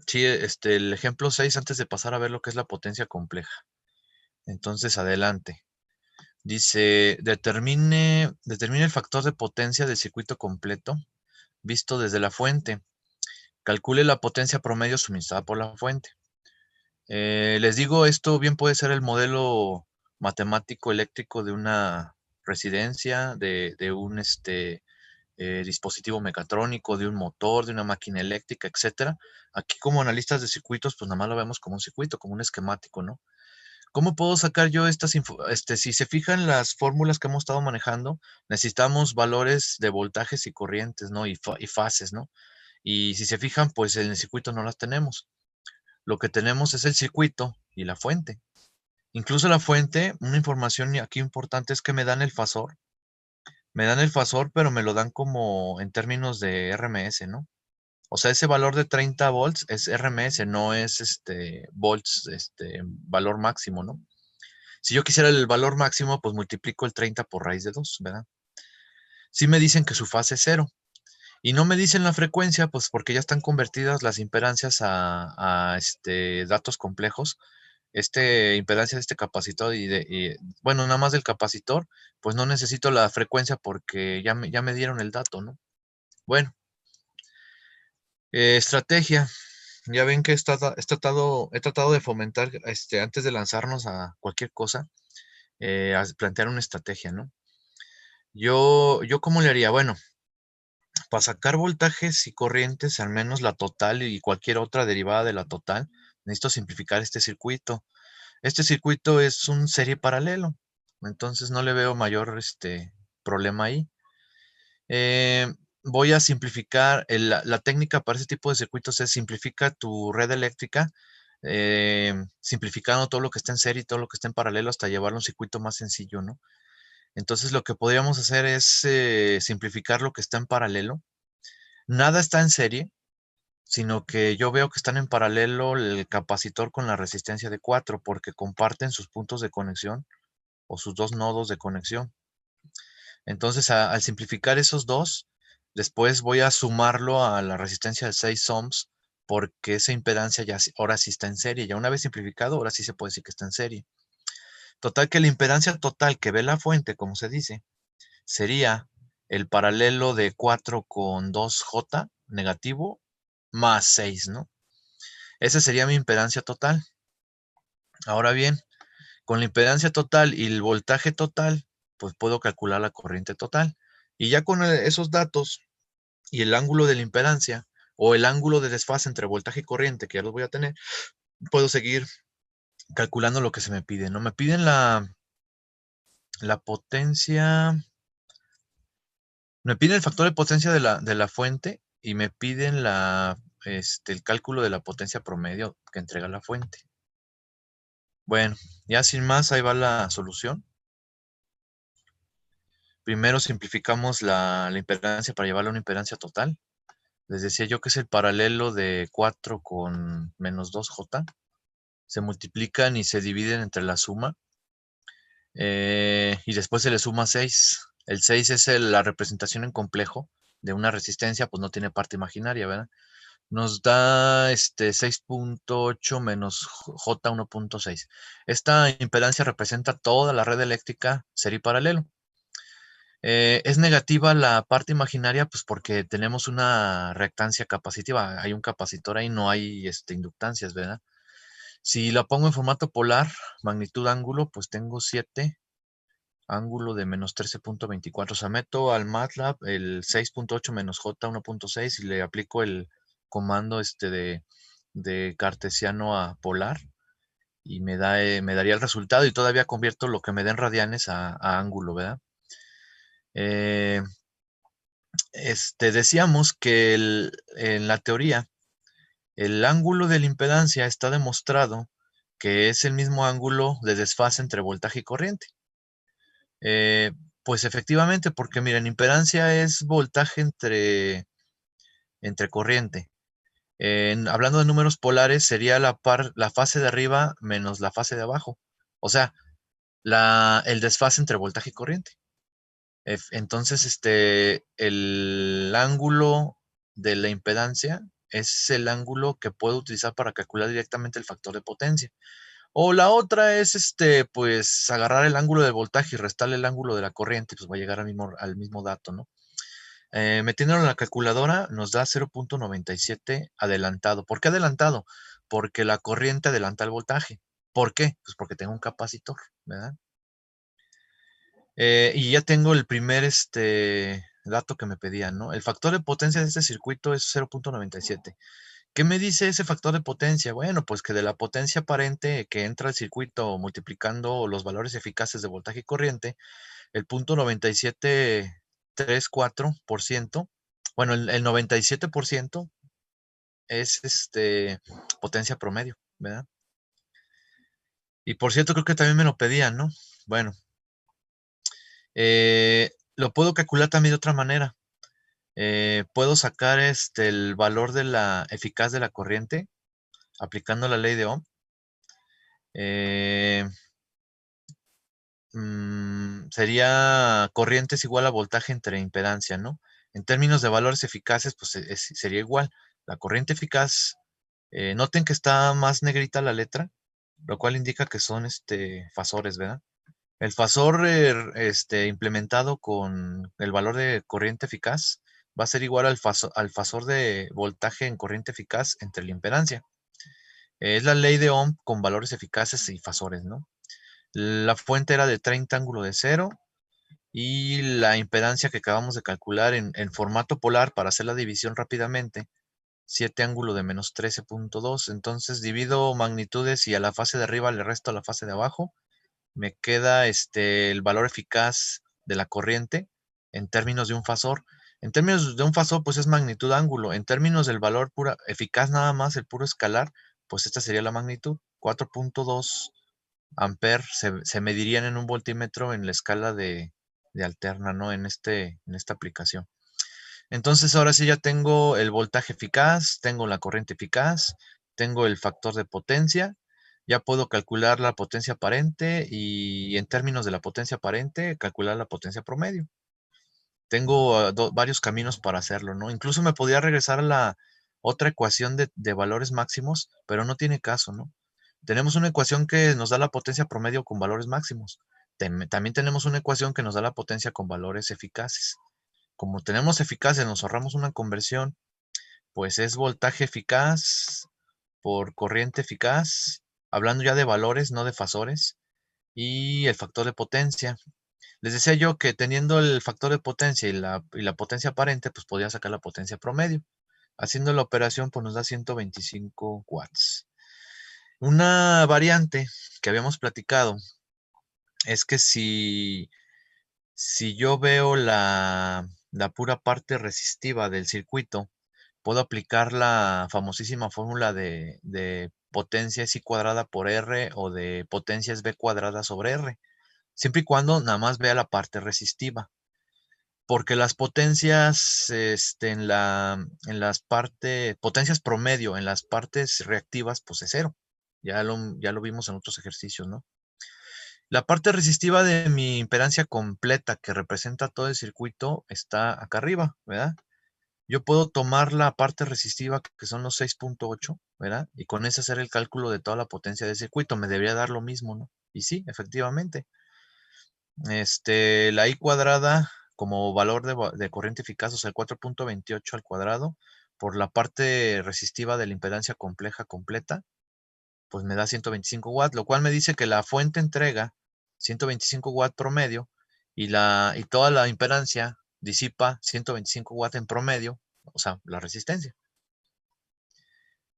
Sí, el ejemplo 6 antes de pasar a ver lo que es la potencia compleja. Entonces, adelante. Dice, determine el factor de potencia del circuito completo visto desde la fuente. Calcule la potencia promedio suministrada por la fuente. Les digo, esto bien puede ser el modelo matemático eléctrico de una residencia, de un dispositivo mecatrónico, de un motor, de una máquina eléctrica, etcétera. Aquí como analistas de circuitos, pues nada más lo vemos como un circuito, como un esquemático, ¿no? ¿Cómo puedo sacar yo si se fijan las fórmulas que hemos estado manejando, necesitamos valores de voltajes y corrientes, ¿no? Y fases, ¿no? Y si se fijan, pues en el circuito no las tenemos. Lo que tenemos es el circuito y la fuente. Incluso la fuente, una información aquí importante es que me dan el fasor. Me dan el fasor, pero me lo dan como en términos de RMS, ¿no? O sea, ese valor de 30 volts es RMS, no es volts, valor máximo, ¿no? Si yo quisiera el valor máximo, pues multiplico el 30 por raíz de 2, ¿verdad? Sí me dicen que su fase es 0. Y no me dicen la frecuencia, pues porque ya están convertidas las impedancias a datos complejos. Impedancia de este capacitor bueno, nada más del capacitor, pues no necesito la frecuencia porque ya me dieron el dato, ¿no? Bueno, estrategia. Ya ven que he tratado de fomentar, antes de lanzarnos a cualquier cosa, a plantear una estrategia, ¿no? Yo ¿cómo le haría? Bueno, para sacar voltajes y corrientes, al menos la total y cualquier otra derivada de la total, necesito simplificar este circuito. Este circuito es un serie paralelo, entonces no le veo mayor problema ahí. Eh, Voy a simplificar, la técnica para ese tipo de circuitos es simplifica tu red eléctrica, simplificando todo lo que está en serie y todo lo que está en paralelo hasta llevarlo a un circuito más sencillo, ¿no? Entonces lo que podríamos hacer es simplificar lo que está en paralelo. Nada está en serie, sino que yo veo que están en paralelo el capacitor con la resistencia de 4 porque comparten sus puntos de conexión o sus dos nodos de conexión. Entonces, al simplificar esos dos, después voy a sumarlo a la resistencia de 6 ohms porque esa impedancia ahora sí está en serie. Ya una vez simplificado, ahora sí se puede decir que está en serie. Total que la impedancia total que ve la fuente, como se dice, sería el paralelo de 4 con 2J negativo más 6, ¿no? Esa sería mi impedancia total. Ahora bien, con la impedancia total y el voltaje total, pues puedo calcular la corriente total. Y ya con esos datos y el ángulo de la impedancia o el ángulo de desfase entre voltaje y corriente, que ya los voy a tener, puedo seguir calculando lo que se me pide, ¿no? Me piden la potencia, me piden el factor de potencia de la fuente y me piden el cálculo de la potencia promedio que entrega la fuente. Bueno, ya sin más, ahí va la solución. Primero simplificamos la impedancia para llevarla a una impedancia total. Les decía yo que es el paralelo de 4 con menos 2J. Se multiplican y se dividen entre la suma. Y después se le suma 6. El 6 es la representación en complejo de una resistencia, pues no tiene parte imaginaria, ¿verdad? Nos da 6.8 menos J 1.6. Esta impedancia representa toda la red eléctrica serie paralelo. Es negativa la parte imaginaria, pues porque tenemos una reactancia capacitiva. Hay un capacitor ahí, no hay inductancias, ¿verdad? Si la pongo en formato polar, magnitud ángulo, pues tengo 7, ángulo de menos 13.24. O sea, meto al MATLAB el 6.8 menos J 1.6 y le aplico el comando de cartesiano a polar y me daría el resultado y todavía convierto lo que me den radianes a ángulo, ¿verdad? Eh, Decíamos que en la teoría, el ángulo de la impedancia está demostrado que es el mismo ángulo de desfase entre voltaje y corriente. Eh, pues efectivamente, porque miren, impedancia es voltaje entre corriente. Hablando de números polares, sería la fase de arriba menos la fase de abajo. O sea, el desfase entre voltaje y corriente. Entonces, el ángulo de la impedancia es el ángulo que puedo utilizar para calcular directamente el factor de potencia. O la otra es, pues, agarrar el ángulo del voltaje y restarle el ángulo de la corriente, pues va a llegar al mismo dato, ¿no? Metiéndolo en la calculadora nos da 0.97 adelantado. ¿Por qué adelantado? Porque la corriente adelanta el voltaje. ¿Por qué? Pues porque tengo un capacitor, ¿verdad? Y ya tengo el primer dato que me pedían, ¿no? El factor de potencia de este circuito es 0.97. ¿Qué me dice ese factor de potencia? Bueno, pues que de la potencia aparente que entra al circuito multiplicando los valores eficaces de voltaje y corriente, el 0.9734%, bueno, el 97% es potencia promedio, ¿verdad? Y por cierto, creo que también me lo pedían, ¿no? Bueno, lo puedo calcular también de otra manera. Puedo sacar el valor de la eficaz de la corriente aplicando la ley de Ohm. Sería corriente es igual a voltaje entre impedancia, ¿no? En términos de valores eficaces, pues sería igual. La corriente eficaz, noten que está más negrita la letra, lo cual indica que son fasores, ¿verdad? El fasor implementado con el valor de corriente eficaz va a ser igual al fasor de voltaje en corriente eficaz entre la impedancia. Es la ley de Ohm con valores eficaces y fasores, ¿no? La fuente era de 30 ángulo de 0 y la impedancia que acabamos de calcular en formato polar para hacer la división rápidamente, 7 ángulo de menos 13.2. Entonces divido magnitudes y a la fase de arriba le resto a la fase de abajo. Me queda el valor eficaz de la corriente en términos de un fasor. En términos de un fasor, pues es magnitud ángulo. En términos del valor pura, eficaz nada más, el puro escalar, pues esta sería la magnitud. 4.2 amperes se medirían en un voltímetro en la escala de alterna, ¿no? En esta aplicación. Entonces ahora sí ya tengo el voltaje eficaz, tengo la corriente eficaz, tengo el factor de potencia, ya puedo calcular la potencia aparente y en términos de la potencia aparente, calcular la potencia promedio. Tengo varios caminos para hacerlo, ¿no? Incluso me podría regresar a la otra ecuación de valores máximos, pero no tiene caso, ¿no? Tenemos una ecuación que nos da la potencia promedio con valores máximos. También tenemos una ecuación que nos da la potencia con valores eficaces. Como tenemos eficaces, nos ahorramos una conversión, pues es voltaje eficaz por corriente eficaz, hablando ya de valores, no de fasores, y el factor de potencia. Les decía yo que teniendo el factor de potencia y la potencia aparente, pues podía sacar la potencia promedio. Haciendo la operación, pues nos da 125 watts. Una variante que habíamos platicado es que si yo veo la pura parte resistiva del circuito, puedo aplicar la famosísima fórmula de potencia es I cuadrada por R o de potencia es V cuadrada sobre R, siempre y cuando nada más vea la parte resistiva. Porque las potencias en las partes, potencias promedio en las partes reactivas, pues es cero. Ya lo vimos en otros ejercicios, ¿no? La parte resistiva de mi impedancia completa que representa todo el circuito está acá arriba, ¿verdad? Yo puedo tomar la parte resistiva que son los 6.8, ¿verdad? Y con eso hacer el cálculo de toda la potencia del circuito. Me debería dar lo mismo, ¿no? Y sí, efectivamente. La I cuadrada como valor de corriente eficaz, o sea, el 4.28 al cuadrado, por la parte resistiva de la impedancia compleja completa, pues me da 125 watts, lo cual me dice que la fuente entrega 125 watts promedio y toda la impedancia disipa 125 watts en promedio, o sea, la resistencia.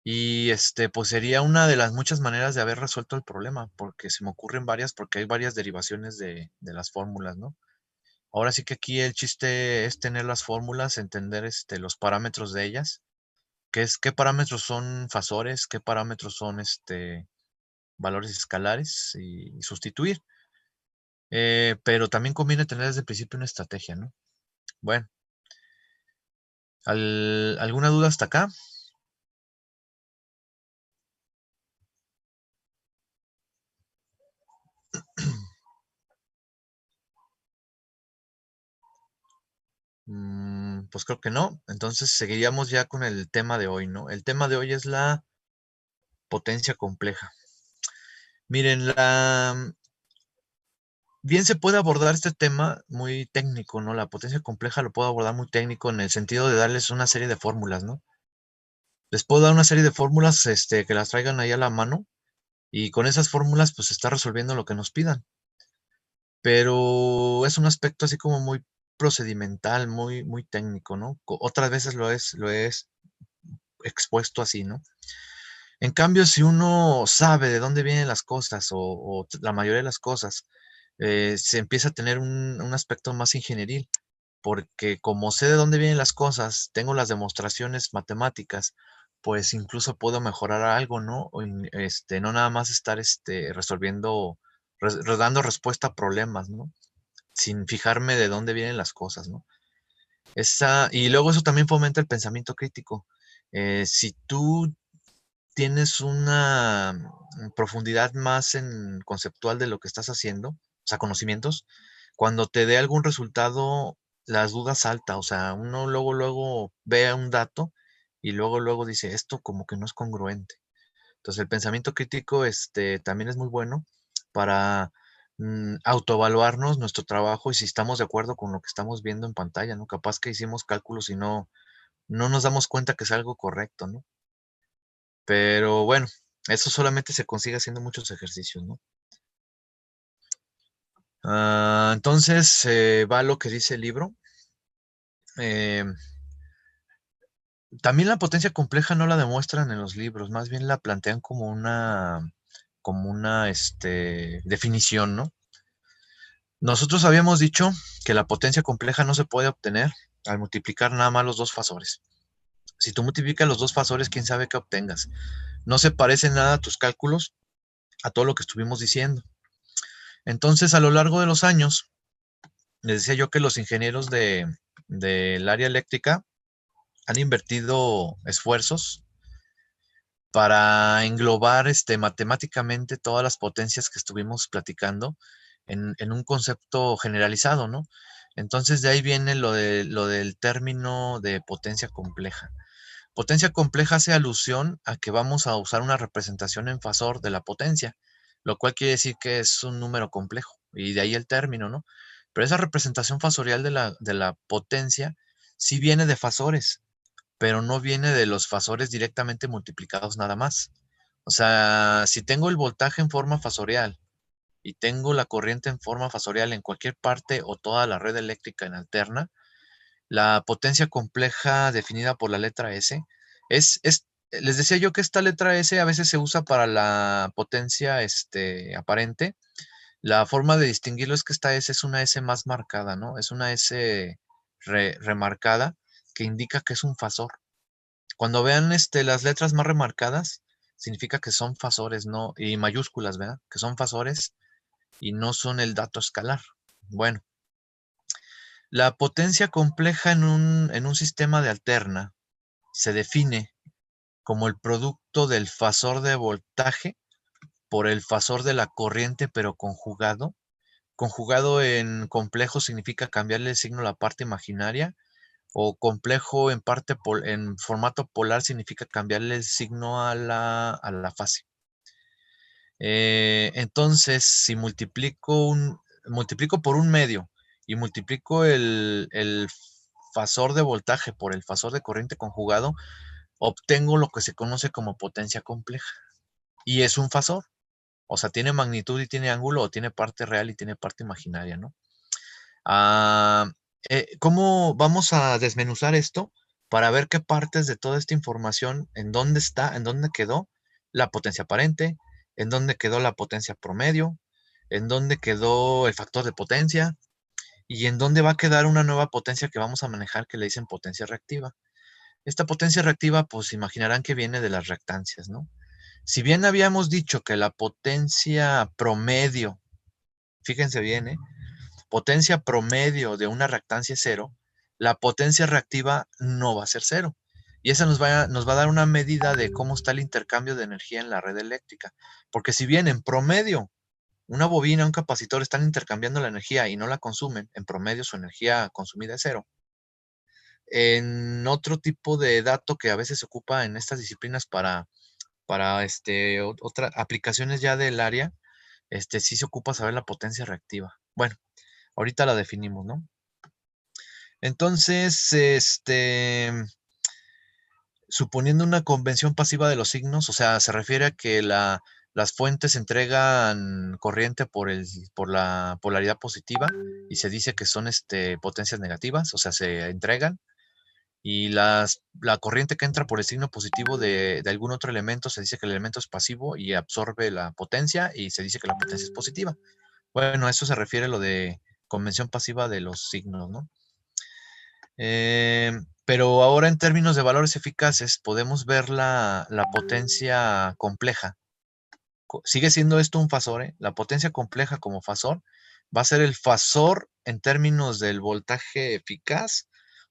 Y pues sería una de las muchas maneras de haber resuelto el problema, porque se me ocurren varias, porque hay varias derivaciones de las fórmulas, ¿no? Ahora sí que aquí el chiste es tener las fórmulas, entender los parámetros de ellas, qué parámetros son fasores, qué parámetros son valores escalares y sustituir. Pero también conviene tener desde el principio una estrategia, ¿no? Bueno, ¿alguna duda hasta acá? Pues creo que no. Entonces seguiríamos ya con el tema de hoy, ¿no? El tema de hoy es la potencia compleja. Miren, bien se puede abordar este tema muy técnico, ¿no? La potencia compleja lo puedo abordar muy técnico en el sentido de darles una serie de fórmulas, ¿no? Les puedo dar una serie de fórmulas, que las traigan ahí a la mano y con esas fórmulas, pues, se está resolviendo lo que nos pidan. Pero es un aspecto así como muy procedimental, muy técnico, ¿no? Otras veces lo he expuesto así, ¿no? En cambio, si uno sabe de dónde vienen las cosas o la mayoría de las cosas, se empieza a tener un aspecto más ingenieril, porque como sé de dónde vienen las cosas, tengo las demostraciones matemáticas, pues incluso puedo mejorar algo, ¿no? No nada más estar resolviendo, dando respuesta a problemas, ¿no? Sin fijarme de dónde vienen las cosas, ¿no? Y luego eso también fomenta el pensamiento crítico. Si tú tienes una profundidad más en conceptual de lo que estás haciendo, o sea, conocimientos, cuando te dé algún resultado, las dudas salta, o sea, uno luego ve un dato y luego dice, esto como que no es congruente. Entonces, el pensamiento crítico, también es muy bueno para autoevaluarnos nuestro trabajo y si estamos de acuerdo con lo que estamos viendo en pantalla, ¿no? Capaz que hicimos cálculos y no nos damos cuenta que es algo correcto, ¿no? Pero bueno, eso solamente se consigue haciendo muchos ejercicios, ¿no? Entonces, va lo que dice el libro. Em, También la potencia compleja no la demuestran en los libros, más bien la plantean como una definición, ¿no? Nosotros habíamos dicho que la potencia compleja no se puede obtener al multiplicar nada más los dos fasores. Si tú multiplicas los dos fasores, quién sabe qué obtengas. No se parecen nada a tus cálculos a todo lo que estuvimos diciendo. Entonces, a lo largo de los años, les decía yo que los ingenieros del área eléctrica han invertido esfuerzos para englobar matemáticamente todas las potencias que estuvimos platicando en un concepto generalizado, ¿no? Entonces de ahí viene lo del término de potencia compleja. Potencia compleja hace alusión a que vamos a usar una representación en fasor de la potencia, lo cual quiere decir que es un número complejo, y de ahí el término, ¿no? Pero esa representación fasorial de la potencia sí viene de fasores, pero no viene de los fasores directamente multiplicados nada más. O sea, si tengo el voltaje en forma fasorial y tengo la corriente en forma fasorial en cualquier parte o toda la red eléctrica en alterna, la potencia compleja definida por la letra S les decía yo que esta letra S a veces se usa para la potencia aparente. La forma de distinguirlo es que esta S es una S más marcada, ¿no? Es una S remarcada que indica que es un fasor. Cuando vean las letras más remarcadas, significa que son fasores, ¿no? Y mayúsculas, ¿verdad? Que son fasores y no son el dato escalar. Bueno, la potencia compleja en un sistema de alterna se define como el producto del fasor de voltaje por el fasor de la corriente, pero conjugado. Conjugado en complejo significa cambiarle el signo a la parte imaginaria, o complejo en formato polar significa cambiarle el signo a la fase. Entonces, si multiplico por un medio y multiplico el fasor de voltaje por el fasor de corriente conjugado, obtengo lo que se conoce como potencia compleja. Y es un fasor. O sea, tiene magnitud y tiene ángulo, o tiene parte real y tiene parte imaginaria, ¿no? Ah, ¿Cómo vamos a desmenuzar esto para ver qué partes de toda esta información, en dónde está, en dónde quedó la potencia aparente, en dónde quedó la potencia promedio, en dónde quedó el factor de potencia y en dónde va a quedar una nueva potencia que vamos a manejar que le dicen potencia reactiva? Esta potencia reactiva, pues imaginarán que viene de las reactancias, ¿no? Si bien habíamos dicho que la potencia promedio, fíjense bien, potencia promedio de una reactancia es cero, la potencia reactiva no va a ser cero. Y esa nos va a dar una medida de cómo está el intercambio de energía en la red eléctrica. Porque si bien en promedio una bobina, un capacitor están intercambiando la energía y no la consumen, en promedio su energía consumida es cero. en otro tipo de dato que a veces se ocupa en estas disciplinas para otras aplicaciones ya del área, sí se ocupa saber la potencia reactiva. Bueno, ahorita la definimos, ¿no? Entonces, suponiendo una convención pasiva de los signos, o sea, se refiere a que las fuentes entregan corriente por la polaridad positiva y se dice que son potencias negativas, o sea, se entregan. Y la corriente que entra por el signo positivo de algún otro elemento, se dice que el elemento es pasivo y absorbe la potencia y se dice que la potencia es positiva. Bueno, a eso se refiere lo de convención pasiva de los signos, ¿no? Pero ahora en términos de valores eficaces podemos ver la potencia compleja. Sigue siendo esto un fasor, ¿eh? La potencia compleja como fasor va a ser el fasor en términos del voltaje eficaz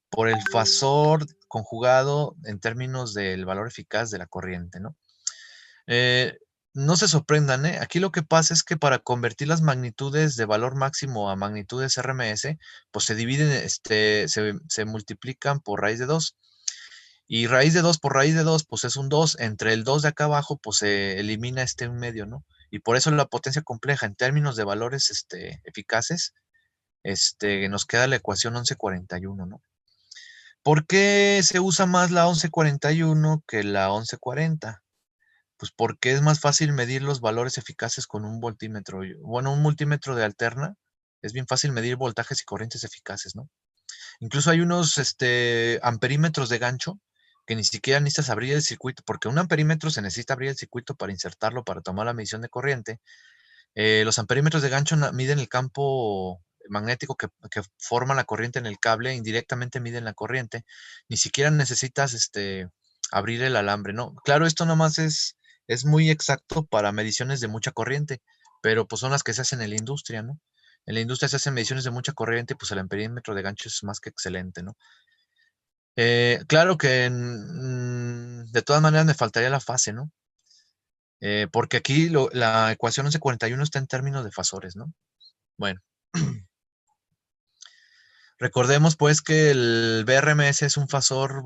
por el fasor conjugado en términos del valor eficaz de la corriente, ¿no? Eh, no se sorprendan, ¿eh? Aquí lo que pasa es que para convertir las magnitudes de valor máximo a magnitudes RMS, pues se dividen, se multiplican por raíz de 2. Y raíz de 2 por raíz de 2, pues es un 2. Entre el 2 de acá abajo, pues se elimina un medio, ¿no? Y por eso la potencia compleja en términos de valores eficaces, nos queda la ecuación 1141, ¿no? ¿Por qué se usa más la 1141 que la 1140? Pues porque es más fácil medir los valores eficaces con un voltímetro. Bueno, un multímetro de alterna, es bien fácil medir voltajes y corrientes eficaces, ¿no? Incluso hay unos amperímetros de gancho que ni siquiera necesitas abrir el circuito, porque un amperímetro se necesita abrir el circuito para insertarlo, para tomar la medición de corriente. Los amperímetros de gancho miden el campo magnético que forma la corriente en el cable, indirectamente miden la corriente. Ni siquiera necesitas abrir el alambre, ¿no? Claro, esto nomás es muy exacto para mediciones de mucha corriente, pero pues son las que se hacen en la industria, ¿no? En la industria se hacen mediciones de mucha corriente, pues el amperímetro de gancho es más que excelente, ¿no? Claro que de todas maneras me faltaría la fase, ¿no? Porque aquí la ecuación 1141 está en términos de fasores, ¿no? Bueno, recordemos pues que el BRMS es un fasor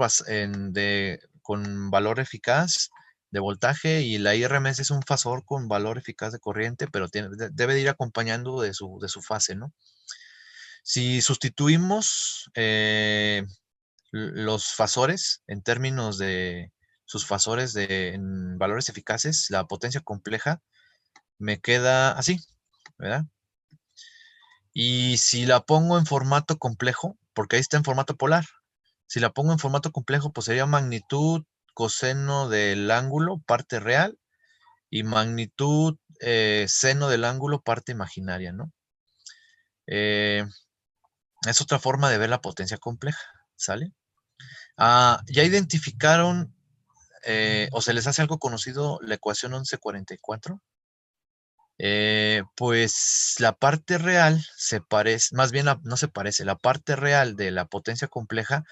con valor eficaz de voltaje y la IRMS es un fasor con valor eficaz de corriente, pero debe de ir acompañando de su fase, ¿no? Si sustituimos los fasores en términos de sus fasores en valores eficaces, la potencia compleja me queda así, ¿verdad? Y si la pongo en formato complejo, porque ahí está en formato polar, si la pongo en formato complejo, pues sería magnitud coseno del ángulo, parte real, y magnitud seno del ángulo, parte imaginaria, ¿no? Eh, es otra forma de ver la potencia compleja, ¿sale? Ya identificaron o se les hace algo conocido la ecuación 1144. Pues la parte real se parece, más bien no se parece, la parte real de la potencia compleja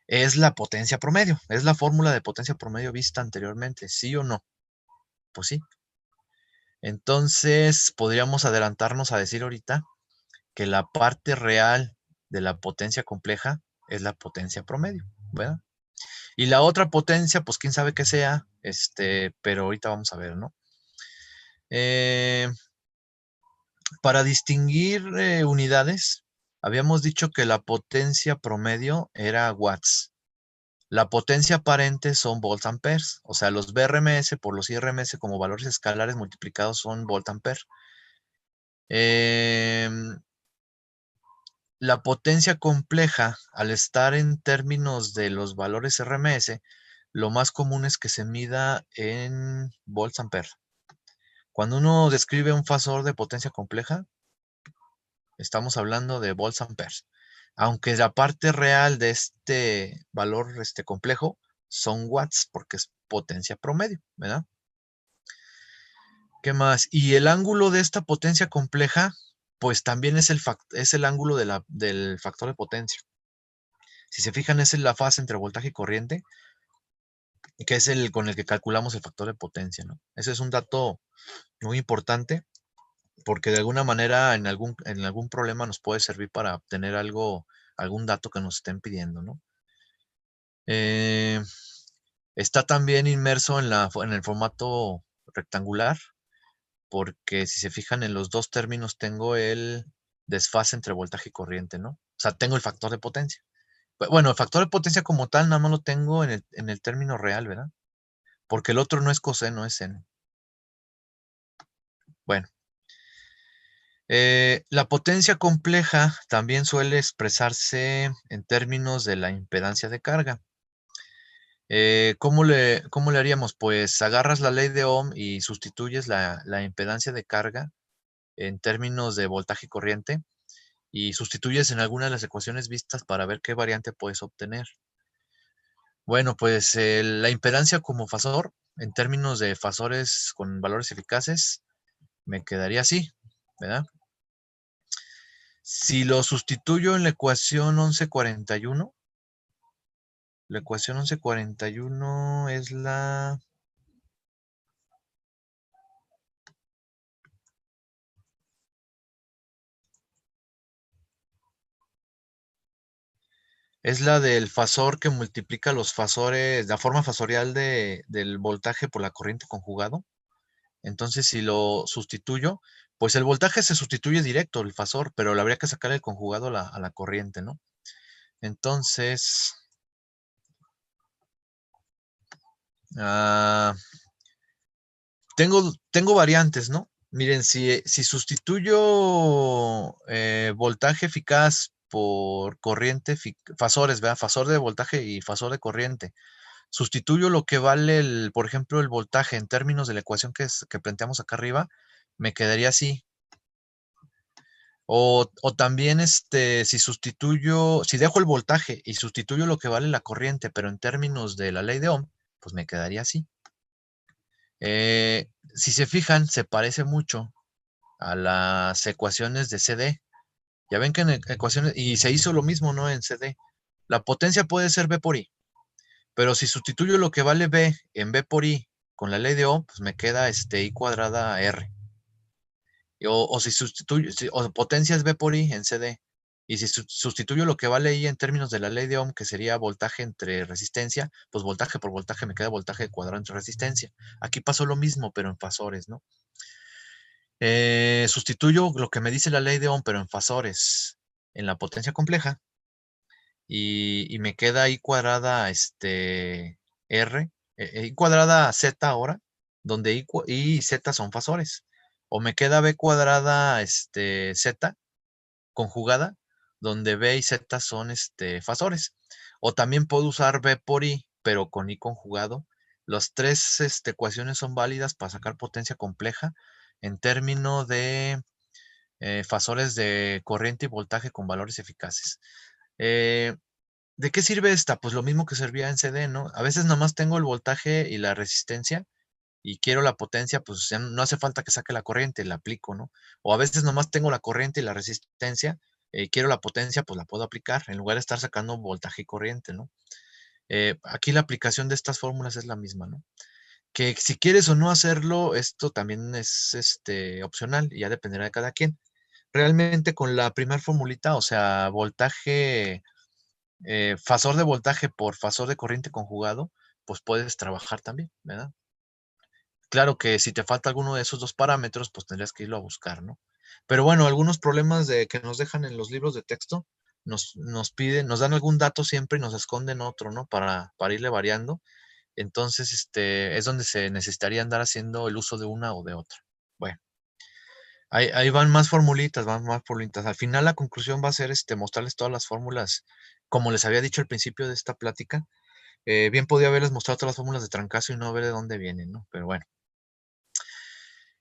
es la potencia promedio, es la fórmula de potencia promedio vista anteriormente, ¿sí o no? Pues sí. Entonces podríamos adelantarnos a decir ahorita que la parte real de la potencia compleja es la potencia promedio, ¿verdad? Y la otra potencia, pues quién sabe qué sea, pero ahorita vamos a ver, ¿no? Eh, para distinguir unidades, habíamos dicho que la potencia promedio era watts. La potencia aparente son volts amperes, o sea, los BRMS por los IRMS como valores escalares multiplicados son volt ampere. La potencia compleja, al estar en términos de los valores RMS, lo más común es que se mida en volts ampere. Cuando uno describe un fasor de potencia compleja, estamos hablando de volts amperes. Aunque la parte real de este valor complejo son watts, porque es potencia promedio, ¿verdad? ¿Qué más? Y el ángulo de esta potencia compleja, pues también es el ángulo del factor de potencia. Si se fijan, es la fase entre voltaje y corriente, que es el con el que calculamos el factor de potencia, ¿no? Ese es un dato muy importante porque de alguna manera en algún problema nos puede servir para obtener algún dato que nos estén pidiendo, ¿no? Está también inmerso en el formato rectangular, porque si se fijan en los dos términos tengo el desfase entre voltaje y corriente, ¿no? O sea, tengo el factor de potencia. Bueno, el factor de potencia como tal nada más lo tengo en el término real, ¿verdad? Porque el otro no es coseno, es seno. Bueno, la potencia compleja también suele expresarse en términos de la impedancia de carga. ¿Cómo le haríamos? Pues agarras la ley de Ohm y sustituyes la impedancia de carga en términos de voltaje y corriente y sustituyes en alguna de las ecuaciones vistas para ver qué variante puedes obtener. Bueno, pues la impedancia como fasor, en términos de fasores con valores eficaces, me quedaría así, ¿verdad? Si lo sustituyo en la ecuación 1141, la ecuación 1141 es la del fasor que multiplica los fasores, la forma fasorial del voltaje por la corriente conjugado. Entonces, si lo sustituyo, pues el voltaje se sustituye directo, el fasor, pero le habría que sacar el conjugado a la corriente, ¿no? Entonces, ah, tengo variantes, ¿no? Miren, si sustituyo voltaje eficaz por corriente, fasores, ¿verdad? Fasor de voltaje y fasor de corriente. Sustituyo lo que vale, por ejemplo, el voltaje en términos de la ecuación que planteamos acá arriba, me quedaría así. O también, si dejo el voltaje y sustituyo lo que vale la corriente, pero en términos de la ley de Ohm, pues me quedaría así. Si se fijan, se parece mucho a las ecuaciones de CD. Ya ven que en ecuaciones, y se hizo lo mismo, ¿no? En CD. La potencia puede ser B por I, pero si sustituyo lo que vale B en B por I con la ley de Ohm, pues me queda I cuadrada R. O si sustituyo, o potencia es B por I en CD. Y si sustituyo lo que vale I en términos de la ley de Ohm, que sería voltaje entre resistencia, pues voltaje por voltaje me queda voltaje cuadrado entre resistencia. Aquí pasó lo mismo, pero en fasores, ¿no? Sustituyo lo que me dice la ley de Ohm, pero en fasores, en la potencia compleja, y me queda I cuadrada R, I cuadrada Z ahora, donde I y Z son fasores. O me queda B cuadrada Z conjugada, donde B y Z son fasores. O también puedo usar B por I, pero con I conjugado. Las tres ecuaciones son válidas para sacar potencia compleja en términos de fasores de corriente y voltaje con valores eficaces. ¿De qué sirve esta? Pues lo mismo que servía en CD, ¿no? A veces nomás tengo el voltaje y la resistencia y quiero la potencia, pues ya no hace falta que saque la corriente, la aplico, ¿no? O a veces nomás tengo la corriente y la resistencia, quiero la potencia, pues la puedo aplicar, en lugar de estar sacando voltaje y corriente, ¿no? Aquí la aplicación de estas fórmulas es la misma, ¿no? Que si quieres o no hacerlo, esto también es opcional y ya dependerá de cada quien. Realmente con la primera formulita, o sea, voltaje, fasor de voltaje por fasor de corriente conjugado, pues puedes trabajar también, ¿verdad? Claro que si te falta alguno de esos dos parámetros, pues tendrías que irlo a buscar, ¿no? Pero bueno, algunos problemas que nos dejan en los libros de texto nos piden, nos dan algún dato siempre y nos esconden otro, ¿no? Para irle variando. Entonces, es donde se necesitaría andar haciendo el uso de una o de otra. Bueno, ahí van más formulitas, van más formulitas. Al final la conclusión va a ser mostrarles todas las fórmulas, como les había dicho al principio de esta plática. Bien podía haberles mostrado todas las fórmulas de trancazo y no ver de dónde vienen, ¿no? Pero bueno.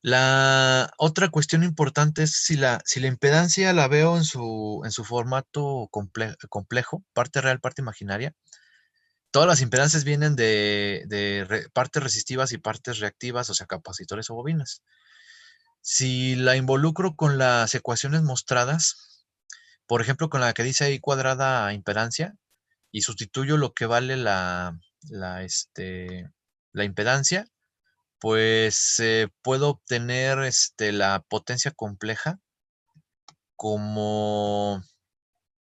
La otra cuestión importante es si la impedancia la veo en su formato complejo, parte real, parte imaginaria. Todas las impedancias vienen de partes resistivas y partes reactivas, o sea, capacitores o bobinas. Si la involucro con las ecuaciones mostradas, por ejemplo, con la que dice I cuadrada impedancia, y sustituyo lo que vale la impedancia, pues puedo obtener la potencia compleja como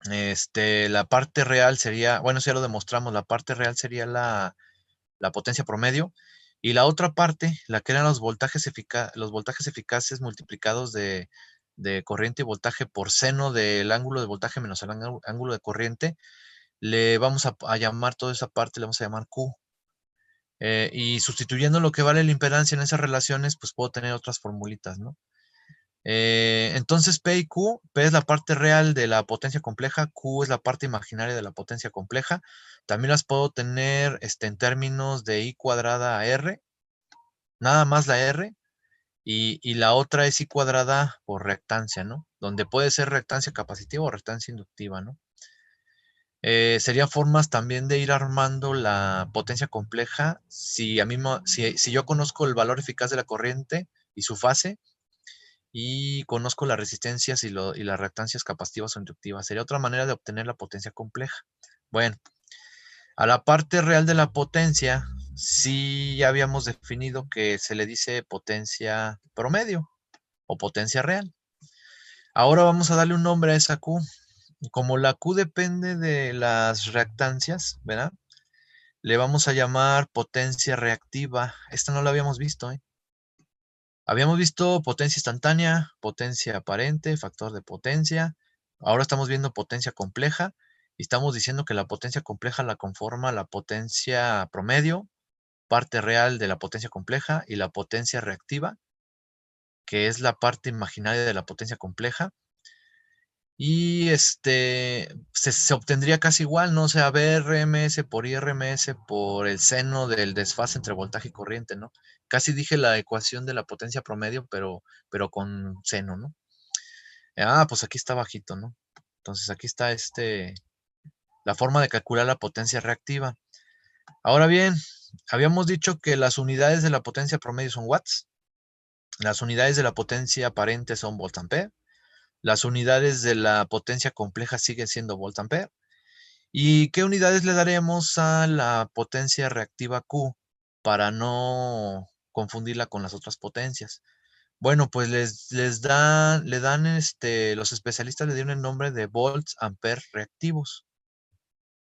La parte real sería, bueno, eso ya lo demostramos, la parte real sería la potencia promedio, y la otra parte, la que eran los voltajes eficaces multiplicados de corriente y voltaje por seno del ángulo de voltaje menos el ángulo de corriente, le vamos a llamar toda esa parte, le vamos a llamar Q. Y sustituyendo lo que vale la impedancia en esas relaciones, pues puedo tener otras formulitas, ¿no? Entonces P y Q, P es la parte real de la potencia compleja, Q es la parte imaginaria de la potencia compleja. También las puedo tener en términos de I cuadrada a R, nada más la R, y la otra es I cuadrada por reactancia, ¿no? Donde puede ser reactancia capacitiva o reactancia inductiva, ¿no? Serían formas también de ir armando la potencia compleja si yo conozco el valor eficaz de la corriente y su fase, y conozco las resistencias y las reactancias capacitivas o inductivas. Sería otra manera de obtener la potencia compleja. Bueno, a la parte real de la potencia, sí ya habíamos definido que se le dice potencia promedio o potencia real. Ahora vamos a darle un nombre a esa Q. Como la Q depende de las reactancias, ¿verdad? Le vamos a llamar potencia reactiva. Esta no la habíamos visto, ¿eh? Habíamos visto potencia instantánea, potencia aparente, factor de potencia. Ahora estamos viendo potencia compleja y estamos diciendo que la potencia compleja la conforma la potencia promedio, parte real de la potencia compleja, y la potencia reactiva, que es la parte imaginaria de la potencia compleja. Y se obtendría casi igual, ¿no? O sea, VRMS por IRMS por el seno del desfase entre voltaje y corriente, ¿no? Casi dije la ecuación de la potencia promedio, pero con seno, ¿no? Pues aquí está bajito, ¿no? Entonces aquí está la forma de calcular la potencia reactiva. Ahora bien, habíamos dicho que las unidades de la potencia promedio son watts, las unidades de la potencia aparente son volt-ampere, las unidades de la potencia compleja siguen siendo volt-ampere. ¿Y qué unidades le daremos a la potencia reactiva Q para no confundirla con las otras potencias? Bueno, pues los especialistas le dieron el nombre de volts ampere reactivos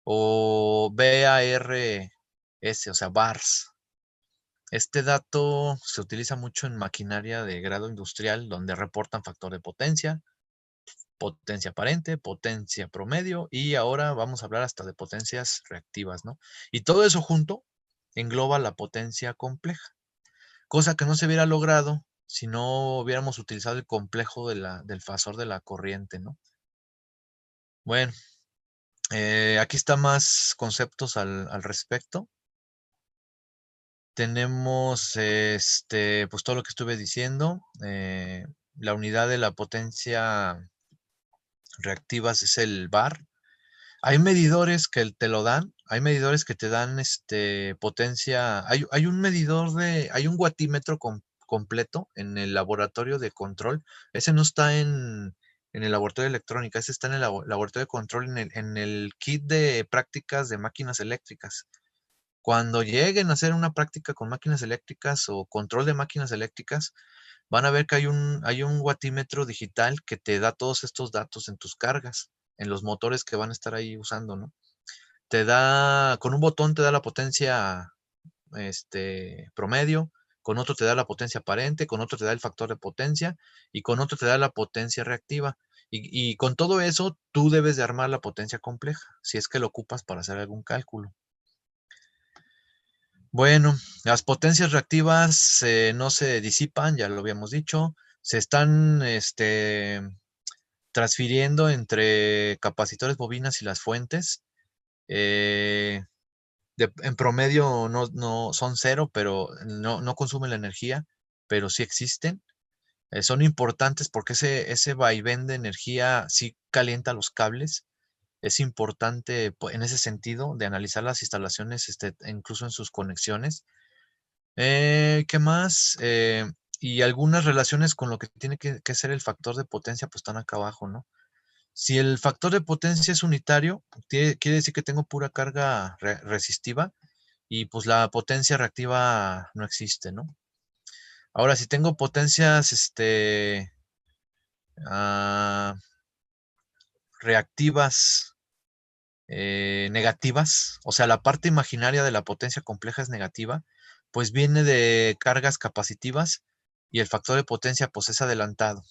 o VARS, o sea, bars. Este dato se utiliza mucho en maquinaria de grado industrial donde reportan factor de potencia aparente, potencia promedio, y ahora vamos a hablar hasta de potencias reactivas, ¿no? Y todo eso junto engloba la potencia compleja, cosa que no se hubiera logrado si no hubiéramos utilizado el complejo del fasor de la corriente, ¿no? Bueno, aquí está más conceptos al respecto. Tenemos pues todo lo que estuve diciendo. La unidad de la potencia reactivas es el bar. Hay medidores que te lo dan, hay medidores que te dan potencia. Hay un medidor hay un watímetro completo en el laboratorio de control. Ese no está en el laboratorio de electrónica, ese está en el laboratorio de control en el kit de prácticas de máquinas eléctricas. Cuando lleguen a hacer una práctica con máquinas eléctricas o control de máquinas eléctricas, van a ver que hay un watímetro digital que te da todos estos datos en tus cargas, en los motores que van a estar ahí usando, ¿no? Con un botón te da la potencia promedio, con otro te da la potencia aparente, con otro te da el factor de potencia y con otro te da la potencia reactiva. Y con todo eso, tú debes de armar la potencia compleja, si es que lo ocupas para hacer algún cálculo. Bueno, las potencias reactivas no se disipan, ya lo habíamos dicho, se están transfiriendo entre capacitores, bobinas y las fuentes. En promedio no son cero, pero no consumen la energía, pero sí existen. Son importantes porque ese vaivén de energía sí calienta los cables. Es importante en ese sentido de analizar las instalaciones, incluso en sus conexiones. ¿Qué más? Y algunas relaciones con lo que tiene que ser el factor de potencia, pues están acá abajo, ¿no? Si el factor de potencia es unitario, quiere decir que tengo pura carga resistiva y pues la potencia reactiva no existe, ¿no? Ahora, si tengo potencias, ah, reactivas negativas, o sea, la parte imaginaria de la potencia compleja es negativa, pues viene de cargas capacitivas y el factor de potencia pues es adelantado.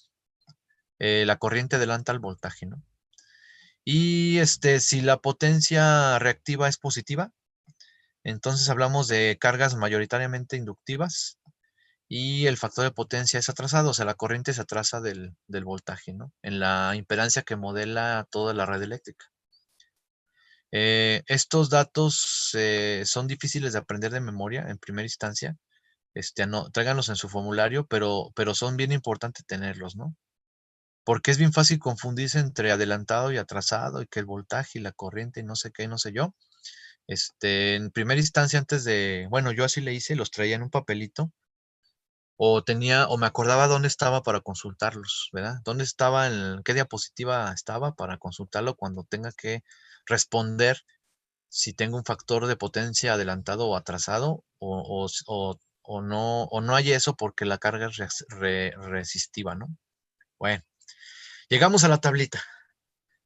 La corriente adelanta al voltaje, ¿no? Y si la potencia reactiva es positiva, entonces hablamos de cargas mayoritariamente inductivas y el factor de potencia es atrasado, o sea, la corriente se atrasa del voltaje, ¿no? En la impedancia que modela toda la red eléctrica. Estos datos son difíciles de aprender de memoria en primera instancia. Tráiganlos en su formulario, pero son bien importantes tenerlos, ¿no? Porque es bien fácil confundirse entre adelantado y atrasado, y que el voltaje y la corriente y no sé qué, y no sé yo. En primera instancia, bueno, yo así le hice, los traía en un papelito, o me acordaba dónde estaba para consultarlos, ¿verdad? ¿Dónde estaba, en qué diapositiva estaba para consultarlo cuando tenga que responder si tengo un factor de potencia adelantado o atrasado, o no hay eso porque la carga es resistiva, ¿no? Bueno, llegamos a la tablita.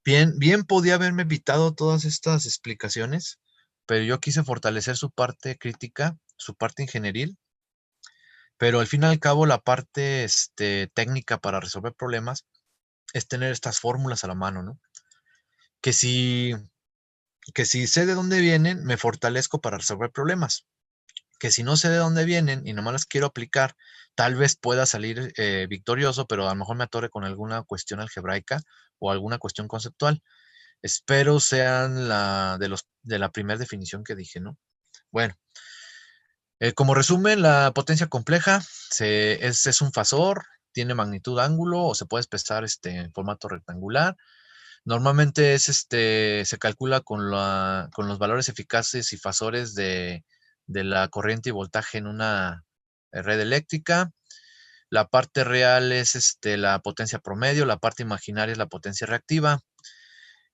Bien, bien podía haberme evitado todas estas explicaciones, pero yo quise fortalecer su parte crítica, su parte ingenieril, pero al fin y al cabo la parte técnica para resolver problemas es tener estas fórmulas a la mano, ¿no? Que si, que si sé de dónde vienen, me fortalezco para resolver problemas. Que si no sé de dónde vienen y nomás las quiero aplicar, tal vez pueda salir victorioso, pero a lo mejor me atore con alguna cuestión algebraica o alguna cuestión conceptual. Espero sean de la primera definición que dije, ¿no? Bueno, como resumen, la potencia compleja es un fasor, tiene magnitud ángulo o se puede expresar en formato rectangular. Normalmente se calcula con los valores eficaces y fasores de la corriente y voltaje en una red eléctrica. La parte real es la potencia promedio, la parte imaginaria es la potencia reactiva.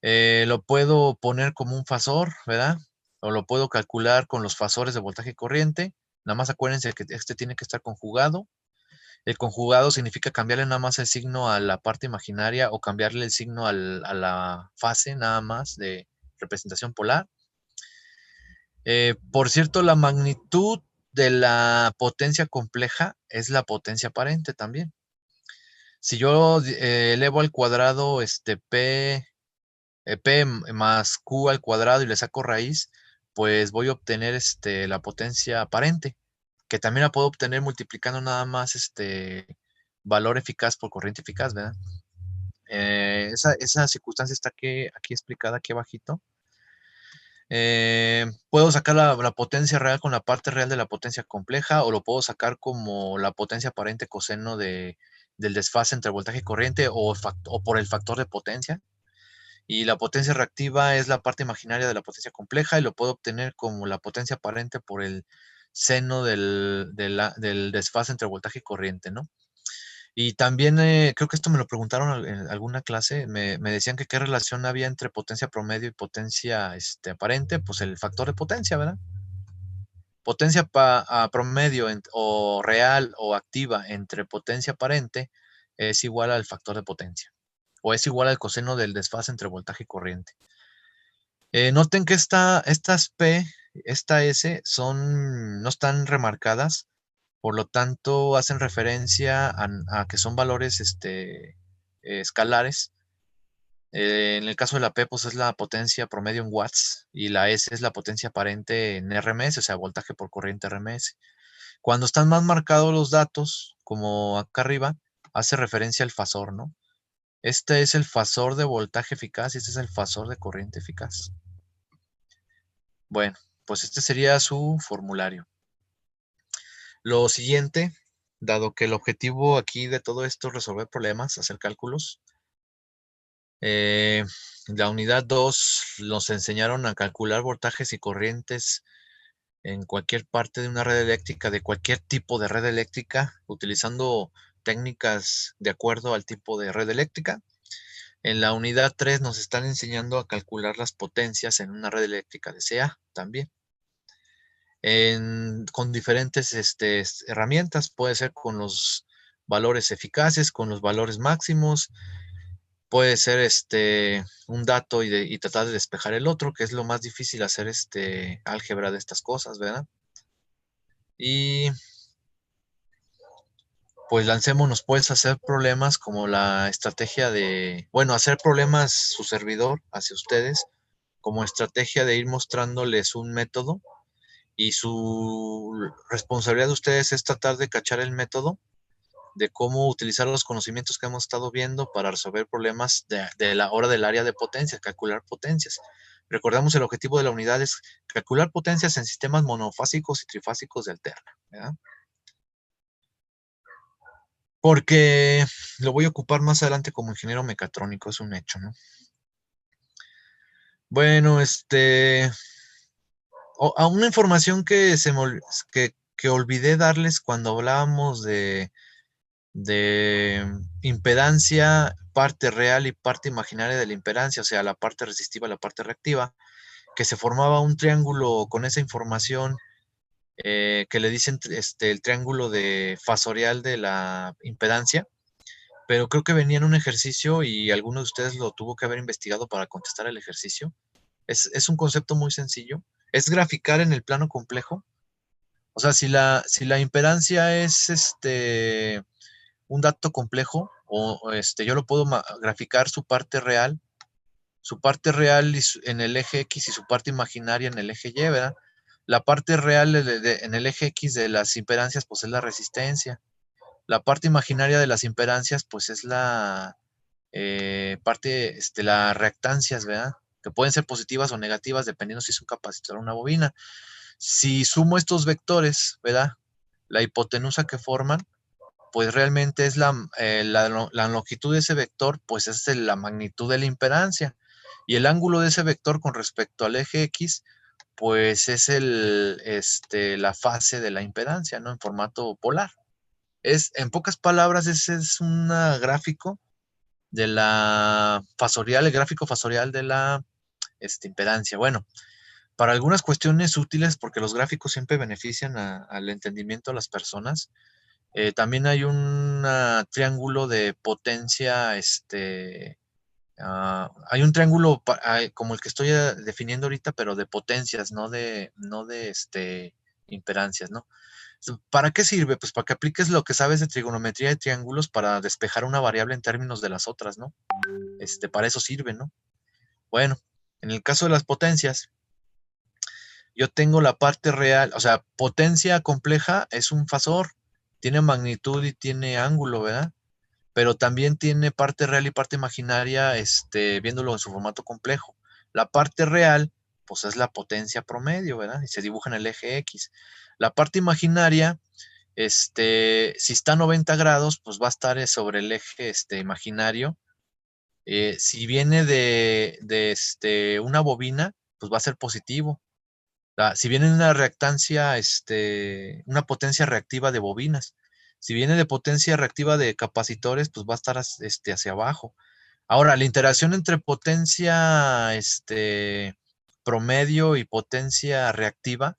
Lo puedo poner como un fasor, ¿verdad? O lo puedo calcular con los fasores de voltaje y corriente. Nada más acuérdense que tiene que estar conjugado. El conjugado significa cambiarle nada más el signo a la parte imaginaria o cambiarle el signo a la fase nada más de representación polar. Por cierto, la magnitud de la potencia compleja es la potencia aparente también. Si yo elevo al cuadrado P más Q al cuadrado y le saco raíz, pues voy a obtener la potencia aparente, que también la puedo obtener multiplicando nada más valor eficaz por corriente eficaz, ¿verdad? Esa circunstancia está aquí explicada aquí abajito. Puedo sacar la potencia real con la parte real de la potencia compleja, o lo puedo sacar como la potencia aparente coseno del desfase entre voltaje y corriente, o por el factor de potencia. Y la potencia reactiva es la parte imaginaria de la potencia compleja, y lo puedo obtener como la potencia aparente por el seno del desfase entre voltaje y corriente, ¿no? Y también creo que esto me lo preguntaron en alguna clase, me decían que qué relación había entre potencia promedio y potencia aparente, pues el factor de potencia, ¿verdad? Potencia promedio o real o activa entre potencia aparente es igual al factor de potencia, o es igual al coseno del desfase entre voltaje y corriente. Noten que estas P, esta S no están remarcadas, por lo tanto hacen referencia a que son valores escalares. En el caso de la P, pues es la potencia promedio en watts, y la S es la potencia aparente en RMS, o sea, voltaje por corriente RMS. Cuando están más marcados los datos, como acá arriba, hace referencia al fasor, ¿no? Este es el fasor de voltaje eficaz y este es el fasor de corriente eficaz. Bueno, pues este sería su formulario. Lo siguiente, dado que el objetivo aquí de todo esto es resolver problemas, hacer cálculos, la unidad 2 nos enseñaron a calcular voltajes y corrientes en cualquier parte de una red eléctrica, de cualquier tipo de red eléctrica, utilizando técnicas de acuerdo al tipo de red eléctrica. En la unidad 3 nos están enseñando a calcular las potencias en una red eléctrica de CA también. Con diferentes herramientas, puede ser con los valores eficaces, con los valores máximos, puede ser un dato y tratar de despejar el otro, que es lo más difícil hacer álgebra de estas cosas, ¿verdad? Y pues lancémonos pues a hacer problemas como la estrategia de, bueno, hacer problemas su servidor hacia ustedes como estrategia de ir mostrándoles un método y su responsabilidad de ustedes es tratar de cachar el método de cómo utilizar los conocimientos que hemos estado viendo para resolver problemas de la hora del área de potencia, calcular potencias. Recordamos el objetivo de la unidad es calcular potencias en sistemas monofásicos y trifásicos de alterna, ¿verdad? Porque lo voy a ocupar más adelante como ingeniero mecatrónico, es un hecho, ¿no? Bueno, a una información que que olvidé darles cuando hablábamos de impedancia, parte real y parte imaginaria de la impedancia, o sea, la parte resistiva y la parte reactiva, que se formaba un triángulo con esa información que le dicen el triángulo de fasorial de la impedancia, pero creo que venía en un ejercicio y alguno de ustedes lo tuvo que haber investigado para contestar el ejercicio. Es un concepto muy sencillo. Es graficar en el plano complejo. O sea, si la impedancia es un dato complejo, yo lo puedo graficar su parte real en el eje X y su parte imaginaria en el eje Y, ¿verdad? La parte real en el eje X de las impedancias, pues es la resistencia. La parte imaginaria de las impedancias, pues es la las reactancias, ¿verdad? Que pueden ser positivas o negativas dependiendo si es un capacitor o una bobina. Si sumo estos vectores, ¿verdad? La hipotenusa que forman, pues realmente es la longitud de ese vector, pues es la magnitud de la impedancia. Y el ángulo de ese vector con respecto al eje X, pues es la fase de la impedancia, ¿no? En formato polar. En pocas palabras, ese es un gráfico de la fasorial, el gráfico fasorial de la impedancia. Bueno, para algunas cuestiones útiles, porque los gráficos siempre benefician al entendimiento de las personas, también hay un triángulo de potencia, hay un triángulo como el que estoy definiendo ahorita, pero de potencias, no de impedancias, ¿no? ¿Para qué sirve? Pues para que apliques lo que sabes de trigonometría de triángulos para despejar una variable en términos de las otras, ¿no? Para eso sirve, ¿no? Bueno, en el caso de las potencias, yo tengo la parte real, o sea, potencia compleja es un fasor, tiene magnitud y tiene ángulo, ¿verdad? Pero también tiene parte real y parte imaginaria, viéndolo en su formato complejo. La parte real, pues es la potencia promedio, ¿verdad? Y se dibuja en el eje X. La parte imaginaria, si está a 90 grados, pues va a estar sobre el eje imaginario. Si viene de una bobina, pues va a ser positivo. Si viene una reactancia, una potencia reactiva de bobinas. Si viene de potencia reactiva de capacitores, pues va a estar hacia abajo. Ahora, la interacción entre potencia promedio y potencia reactiva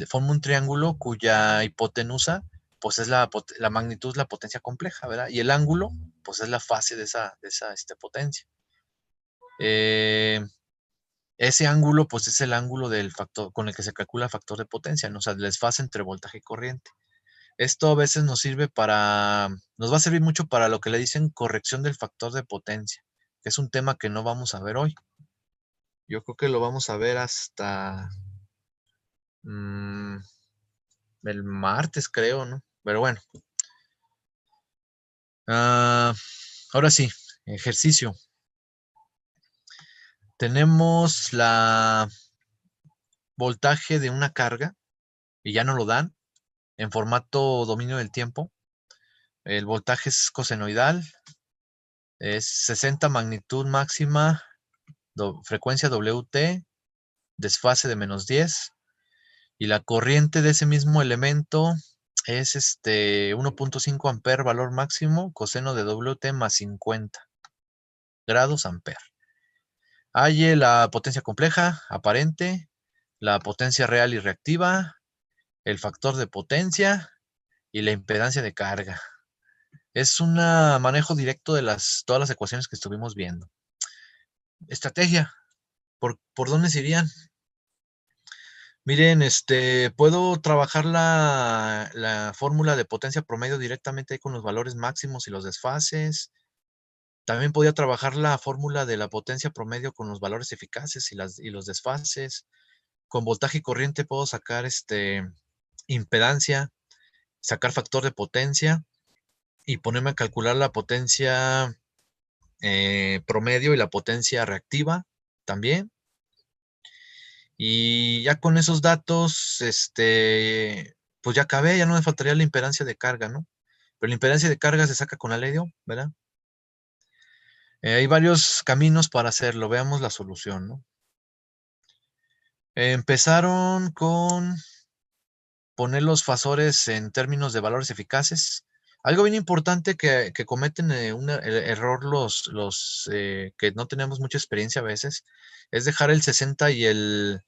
forma un triángulo cuya hipotenusa, pues es la magnitud, es la potencia compleja, ¿verdad? Y el ángulo, pues es la fase de esa potencia. Ese ángulo, pues es el ángulo del factor con el que se calcula el factor de potencia, ¿no? O sea, el desfase entre voltaje y corriente. Esto a veces nos va a servir mucho para lo que le dicen corrección del factor de potencia, que es un tema que no vamos a ver hoy. Yo creo que lo vamos a ver hasta mm, el martes, creo, ¿no? Pero bueno. Ahora sí, ejercicio. Tenemos la voltaje de una carga y ya no lo dan en formato dominio del tiempo. El voltaje es cosenoidal, es 60 magnitud máxima, frecuencia WT, desfase de -10, y la corriente de ese mismo elemento es 1.5 amper, valor máximo, coseno de WT más 50 grados amper. Halle la potencia compleja, aparente, la potencia real y reactiva, el factor de potencia y la impedancia de carga. Es un manejo directo de todas las ecuaciones que estuvimos viendo. Estrategia. ¿Por dónde se irían? Miren, puedo trabajar la fórmula de potencia promedio directamente ahí con los valores máximos y los desfases. También podía trabajar la fórmula de la potencia promedio con los valores eficaces y los desfases. Con voltaje y corriente puedo sacar impedancia, sacar factor de potencia y ponerme a calcular la potencia promedio y la potencia reactiva también. Y ya con esos datos, pues ya acabé, ya no me faltaría la impedancia de carga, ¿no? Pero la impedancia de carga se saca con la ley de Ohm, ¿verdad? Hay varios caminos para hacerlo. Veamos la solución, ¿no? Empezaron con poner los fasores en términos de valores eficaces. Algo bien importante que cometen un error los que no tenemos mucha experiencia a veces, es dejar el 60 y el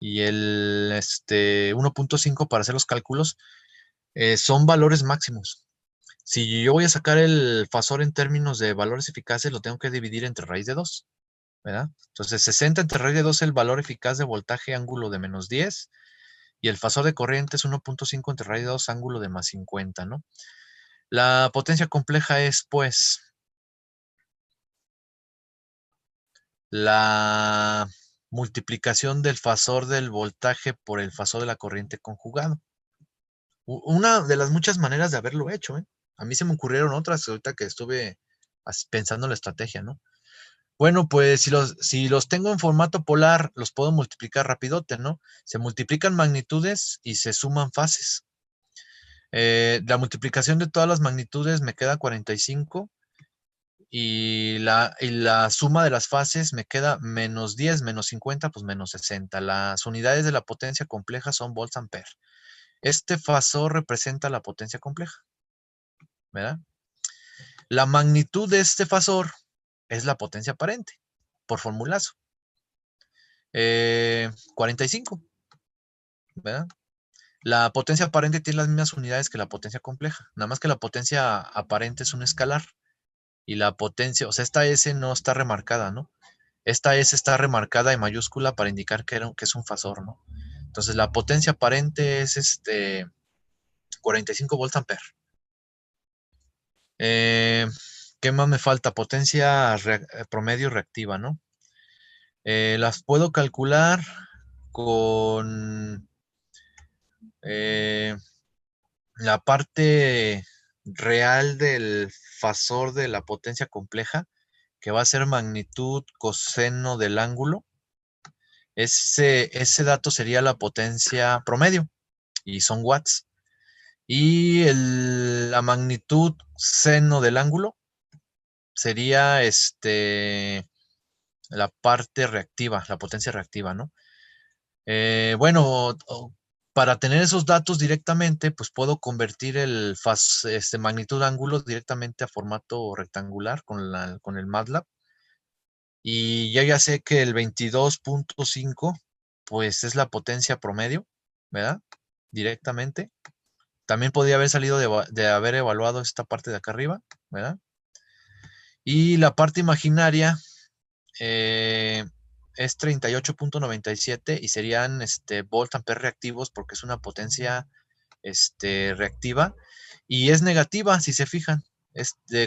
1.5 para hacer los cálculos. Son valores máximos. Si yo voy a sacar el fasor en términos de valores eficaces, lo tengo que dividir entre raíz de 2, ¿verdad? Entonces, 60 entre raíz de 2 es el valor eficaz de voltaje ángulo de menos 10, y el fasor de corriente es 1.5 entre raíz de 2 ángulo de más 50, ¿no? La potencia compleja es, pues, la multiplicación del fasor del voltaje por el fasor de la corriente conjugado. Una de las muchas maneras de haberlo hecho, ¿eh? A mí se me ocurrieron otras ahorita que estuve pensando en la estrategia, ¿no? Bueno, pues si los tengo en formato polar, los puedo multiplicar rapidote, ¿no? Se multiplican magnitudes y se suman fases. La multiplicación de todas las magnitudes me queda 45 y la suma de las fases me queda menos 10, menos 50, pues menos 60. Las unidades de la potencia compleja son volts ampere. Este fasor representa la potencia compleja, ¿verdad? La magnitud de este fasor es la potencia aparente, por formulazo. 45, ¿verdad? La potencia aparente tiene las mismas unidades que la potencia compleja, nada más que la potencia aparente es un escalar y la potencia, o sea, esta S no está remarcada, ¿no? Esta S está remarcada en mayúscula para indicar que es un fasor, ¿no? Entonces la potencia aparente es 45 volts ampere. ¿Qué más me falta? Potencia promedio reactiva, ¿no? Las puedo calcular con la parte real del fasor de la potencia compleja, que va a ser magnitud coseno del ángulo. Ese dato sería la potencia promedio y son watts. Y la magnitud seno del ángulo sería la parte reactiva, la potencia reactiva, ¿no? Bueno, para tener esos datos directamente, pues puedo convertir magnitud ángulo directamente a formato rectangular con el MATLAB. Y ya sé que el 22.5, pues es la potencia promedio, ¿verdad? Directamente. También podría haber salido de haber evaluado esta parte de acá arriba, ¿verdad? Y la parte imaginaria es 38.97 y serían volt ampere reactivos porque es una potencia reactiva y es negativa, si se fijan.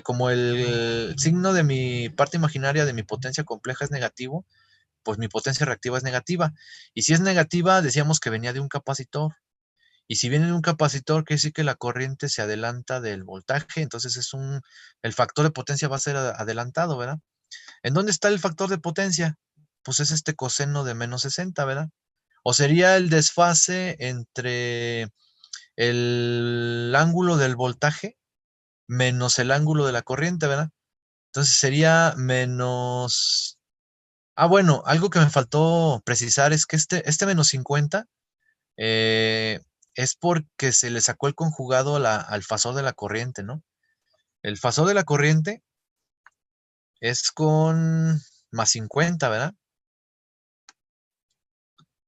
Como el signo de mi parte imaginaria de mi potencia compleja es negativo, pues mi potencia reactiva es negativa. Y si es negativa, decíamos que venía de un capacitor. Y si viene de un capacitor, quiere decir que la corriente se adelanta del voltaje, entonces el factor de potencia va a ser adelantado, ¿verdad? ¿En dónde está el factor de potencia? Pues es este coseno de menos 60, ¿verdad? O sería el desfase entre el ángulo del voltaje menos el ángulo de la corriente, ¿verdad? Entonces sería menos... Ah, bueno, algo que me faltó precisar es que este menos 50 eh, es porque se le sacó el conjugado al fasor de la corriente, ¿no? El fasor de la corriente es con más 50, ¿verdad?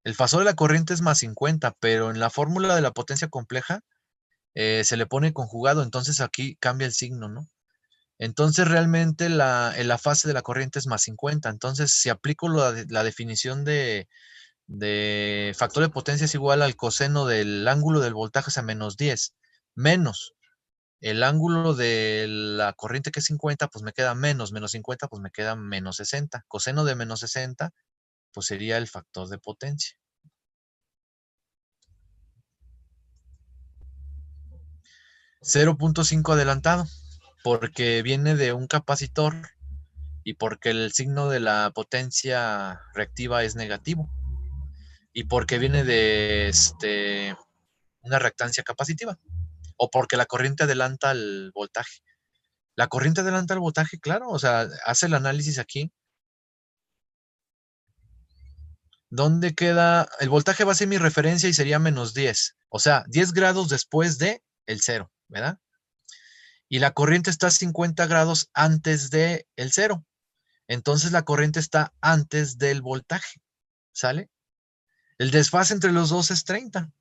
El fasor de la corriente es más 50, pero en la fórmula de la potencia compleja se le pone conjugado, entonces aquí cambia el signo, ¿no? Entonces realmente la fase de la corriente es más 50. Entonces, si aplico la definición de factor de potencia es igual al coseno del ángulo del voltaje, o sea, menos 10, menos el ángulo de la corriente que es 50, pues me queda menos 50, pues me queda menos 60. Coseno de menos 60, pues sería el factor de potencia. .5 adelantado, porque viene de un capacitor y porque el signo de la potencia reactiva es negativo y porque viene de una reactancia capacitiva o porque la corriente adelanta el voltaje. La corriente adelanta el voltaje, claro, o sea, hace el análisis aquí. ¿Dónde queda? El voltaje va a ser mi referencia y sería menos 10. O sea, 10 grados después de el 0, ¿verdad? Y la corriente está a 50 grados antes de el 0. Entonces la corriente está antes del voltaje, ¿sale? El desfase entre los dos es 30.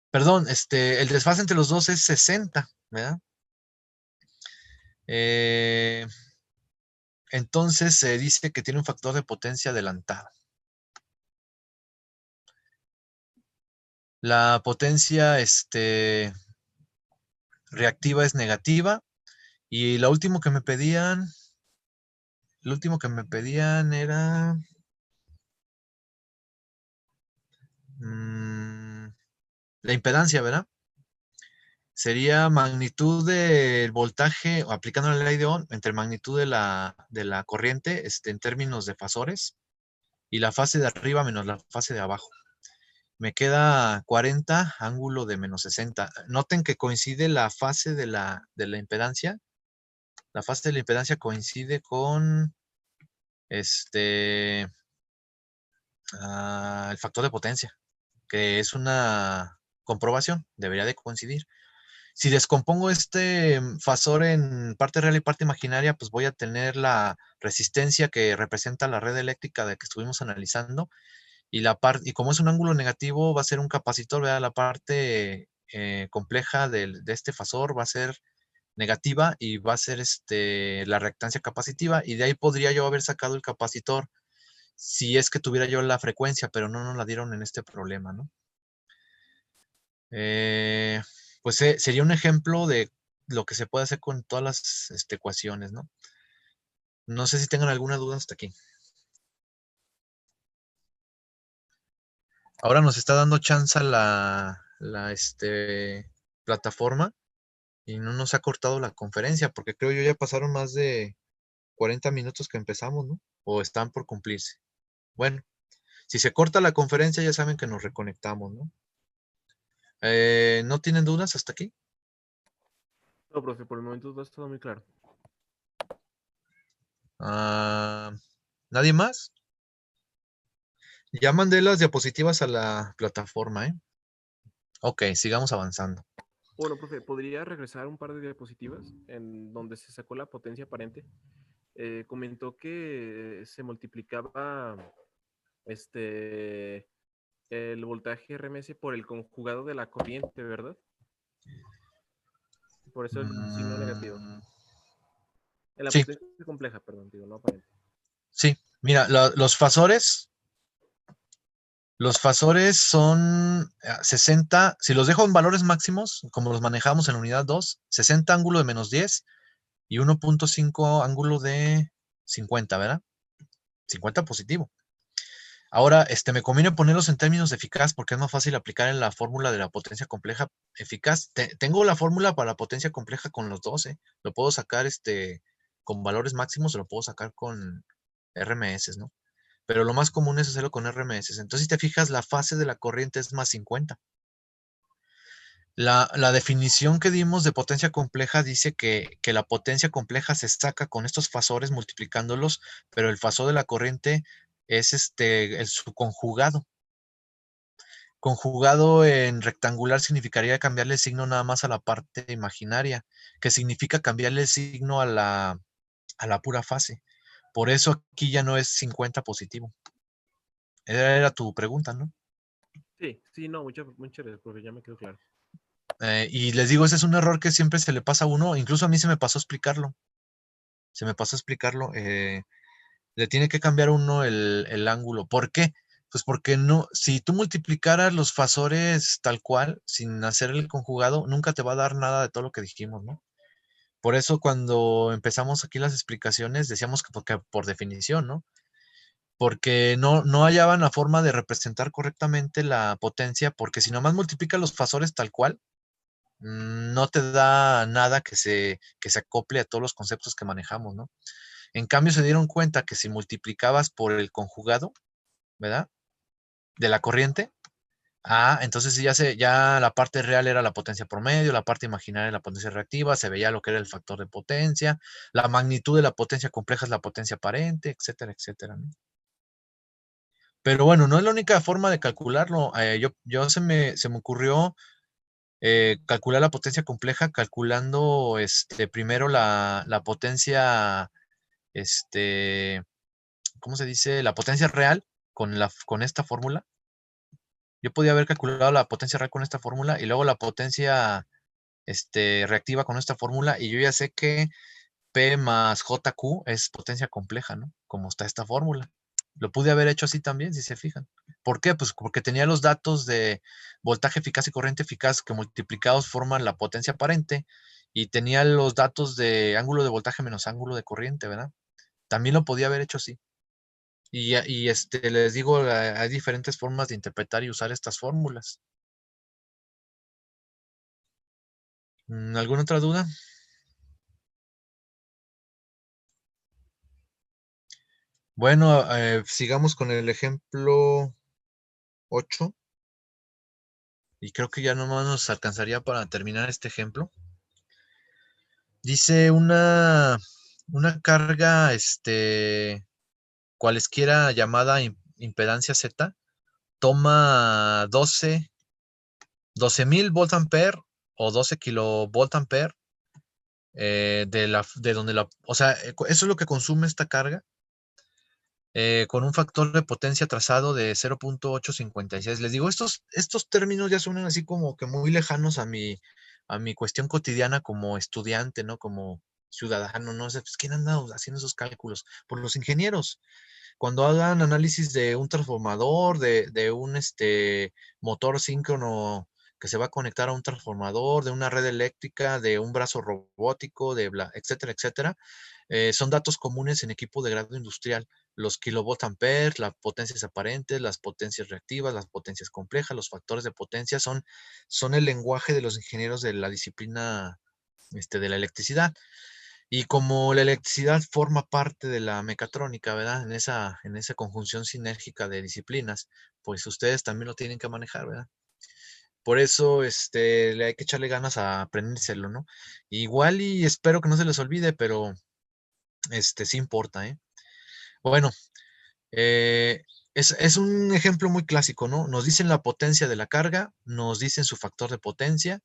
Perdón, el desfase entre los dos es 60, ¿verdad? Entonces se dice que tiene un factor de potencia adelantado. La potencia reactiva es negativa. Y lo último que me pedían era la impedancia, ¿verdad? Sería magnitud del voltaje, o aplicando la ley de Ohm, entre magnitud de la corriente en términos de fasores, y la fase de arriba menos la fase de abajo. Me queda 40, ángulo de menos 60. Noten que coincide la fase de la impedancia. La fase de la impedancia coincide con el factor de potencia, que es una comprobación, debería de coincidir. Si descompongo este fasor en parte real y parte imaginaria, pues voy a tener la resistencia que representa la red eléctrica de que estuvimos analizando, y como es un ángulo negativo, va a ser un capacitor, ¿verdad? La parte compleja de este fasor va a ser negativa y va a ser la reactancia capacitiva, y de ahí podría yo haber sacado el capacitor si es que tuviera yo la frecuencia, pero no nos la dieron en este problema, ¿no? Pues sería un ejemplo de lo que se puede hacer con todas las ecuaciones, ¿no? No sé si tengan alguna duda hasta aquí. Ahora nos está dando chance la plataforma y no nos ha cortado la conferencia, porque creo yo ya pasaron más de 40 minutos que empezamos, ¿no? O están por cumplirse. Bueno, si se corta la conferencia ya saben que nos reconectamos, ¿no? ¿No tienen dudas hasta aquí? No, profe, por el momento todo está muy claro. ¿Nadie más? Ya mandé las diapositivas a la plataforma, ¿eh? Ok, sigamos avanzando. Bueno, profe, ¿podría regresar un par de diapositivas en donde se sacó la potencia aparente? Comentó que se multiplicaba este el voltaje RMS por el conjugado de la corriente, ¿verdad? Por eso el signo negativo. En la Sí, potencia compleja, perdón, digo, no aparente. sí. Mira, los fasores son 60, si los dejo en valores máximos, como los manejamos en la unidad 2, 60 ángulo de menos 10 y 1.5 ángulo de 50, ¿verdad? 50 positivo. Ahora, me conviene ponerlos en términos de eficaz porque es más fácil aplicar en la fórmula de la potencia compleja eficaz. Tengo la fórmula para la potencia compleja con los 12. Lo puedo sacar con valores máximos, o lo puedo sacar con RMS, ¿no? Pero lo más común es hacerlo con RMS. Entonces, si te fijas, la fase de la corriente es más 50. La definición que dimos de potencia compleja dice que la potencia compleja se saca con estos fasores multiplicándolos, pero el fasor de la corriente es su conjugado. Conjugado en rectangular significaría cambiarle el signo nada más a la parte imaginaria, que significa cambiarle el signo a la pura fase. Por eso aquí ya no es 50 positivo. Era tu pregunta, ¿no? Sí, no, muchas gracias, profe, ya me quedó claro. Y les digo, ese es un error que siempre se le pasa a uno, incluso a mí se me pasó a explicarlo. Se me pasó a explicarlo. Le tiene que cambiar uno el ángulo. ¿Por qué? Pues porque no, si tú multiplicaras los fasores tal cual, sin hacer el conjugado, nunca te va a dar nada de todo lo que dijimos, ¿no? Por eso cuando empezamos aquí las explicaciones, decíamos que porque por definición, ¿no? Porque no hallaban la forma de representar correctamente la potencia, porque si nomás multiplicas los fasores tal cual, no te da nada que se acople a todos los conceptos que manejamos, ¿no? En cambio, se dieron cuenta que si multiplicabas por el conjugado, ¿verdad? De la corriente, entonces sí, ya la parte real era la potencia promedio, la parte imaginaria era la potencia reactiva, se veía lo que era el factor de potencia, la magnitud de la potencia compleja es la potencia aparente, etcétera, etcétera, ¿no? Pero bueno, no es la única forma de calcularlo. Yo se me ocurrió calcular la potencia compleja calculando primero la potencia, este, ¿cómo se dice? La potencia real con esta fórmula. Yo podía haber calculado la potencia real con esta fórmula y luego la potencia reactiva con esta fórmula y yo ya sé que P más JQ es potencia compleja, ¿no? Como está esta fórmula. Lo pude haber hecho así también, si se fijan. ¿Por qué? Pues porque tenía los datos de voltaje eficaz y corriente eficaz que multiplicados forman la potencia aparente y tenía los datos de ángulo de voltaje menos ángulo de corriente, ¿verdad? También lo podía haber hecho así. Y les digo, hay diferentes formas de interpretar y usar estas fórmulas. ¿Alguna otra duda? Bueno, sigamos con el ejemplo 8. Y creo que ya nomás nos alcanzaría para terminar este ejemplo. Dice una carga, cualesquiera llamada impedancia Z, toma 12,000 volt ampere o 12 kilovolt ampere de donde o sea, eso es lo que consume esta carga con un factor de potencia trazado de 0.856. Les digo, estos términos ya suenan así como que muy lejanos a mi cuestión cotidiana como estudiante, ¿no? Como ciudadano, no sé, pues, ¿quién anda haciendo esos cálculos? Por los ingenieros. Cuando hagan análisis de un transformador, de un motor síncrono que se va a conectar a un transformador, de una red eléctrica, de un brazo robótico, etcétera, etcétera, son datos comunes en equipo de grado industrial. Los kilovolt amperes, las potencias aparentes, las potencias reactivas, las potencias complejas, los factores de potencia son el lenguaje de los ingenieros de la disciplina de la electricidad. Y como la electricidad forma parte de la mecatrónica, ¿verdad? En esa conjunción sinérgica de disciplinas, pues ustedes también lo tienen que manejar, ¿verdad? Por eso, le hay que echarle ganas a aprendérselo, ¿no? Igual y espero que no se les olvide, pero, sí importa, ¿eh? Bueno, eh, es un ejemplo muy clásico, ¿no? Nos dicen la potencia de la carga, nos dicen su factor de potencia,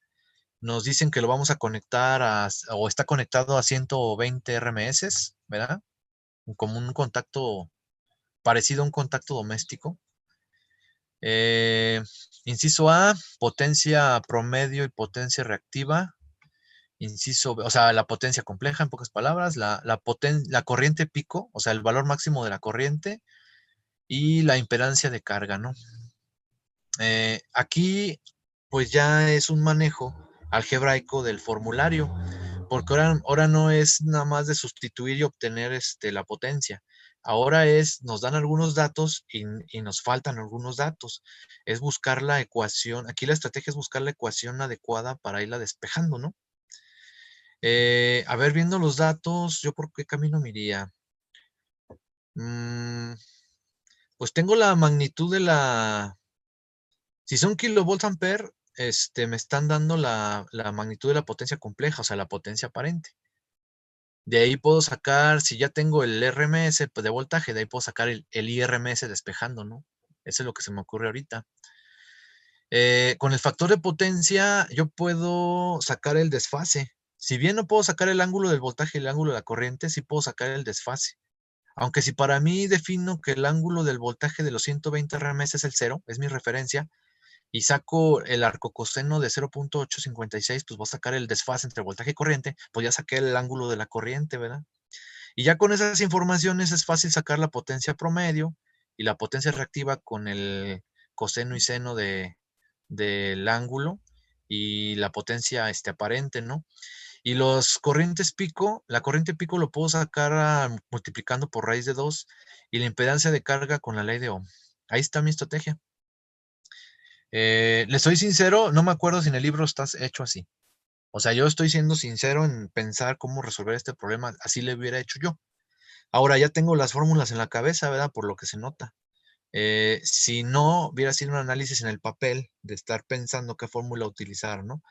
nos dicen que lo vamos a conectar o está conectado a 120 RMS, ¿verdad? Como un contacto parecido a un contacto doméstico. Eh, Inciso A, potencia promedio y potencia reactiva. Inciso B, o sea, la potencia compleja, en pocas palabras, la corriente pico, o sea, el valor máximo de la corriente y la impedancia de carga, ¿no? Aquí, pues ya es un manejo algebraico del formulario, porque ahora no es nada más de sustituir y obtener la potencia. Ahora nos dan algunos datos y nos faltan algunos datos. Es buscar la ecuación, aquí la estrategia es buscar la ecuación adecuada para irla despejando, ¿no? A ver, viendo los datos, ¿yo por qué camino me iría? Pues tengo la magnitud si son kilovolts ampere, me están dando la magnitud de la potencia compleja, o sea, la potencia aparente. De ahí puedo sacar, si ya tengo el RMS pues, de voltaje, de ahí puedo sacar el IRMS despejando, ¿no? Eso es lo que se me ocurre ahorita. Con el factor de potencia, yo puedo sacar el desfase. Si bien no puedo sacar el ángulo del voltaje y el ángulo de la corriente, sí puedo sacar el desfase. Aunque si para mí defino que el ángulo del voltaje de los 120 RMS es el 0, es mi referencia, y saco el arcocoseno de 0.856, pues voy a sacar el desfase entre voltaje y corriente, pues ya saqué el ángulo de la corriente, ¿verdad? Y ya con esas informaciones es fácil sacar la potencia promedio y la potencia reactiva con el coseno y seno del ángulo y la potencia aparente, ¿no? Y los corrientes pico, la corriente pico lo puedo sacar multiplicando por raíz de 2 y la impedancia de carga con la ley de Ohm. Ahí está mi estrategia. Le soy sincero, no me acuerdo si en el libro está hecho así. O sea, yo estoy siendo sincero en pensar cómo resolver este problema. Así le hubiera hecho yo. Ahora ya tengo las fórmulas en la cabeza, ¿verdad? Por lo que se nota. Si no, hubiera sido un análisis en el papel de estar pensando qué fórmula utilizar, ¿no?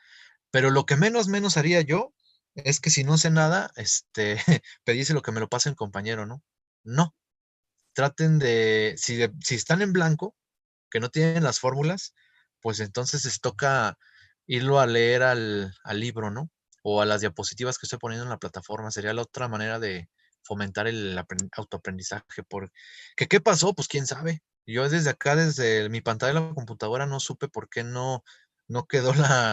Pero lo que menos haría yo es que si no sé nada, pedíselo que me lo pase el compañero, ¿no? No, traten si están en blanco, que no tienen las fórmulas, pues entonces les toca irlo a leer al libro, ¿no? O a las diapositivas que estoy poniendo en la plataforma. Sería la otra manera de fomentar el autoaprendizaje. Porque, ¿qué pasó? Pues quién sabe. Yo desde acá, desde mi pantalla de la computadora, no supe por qué no quedó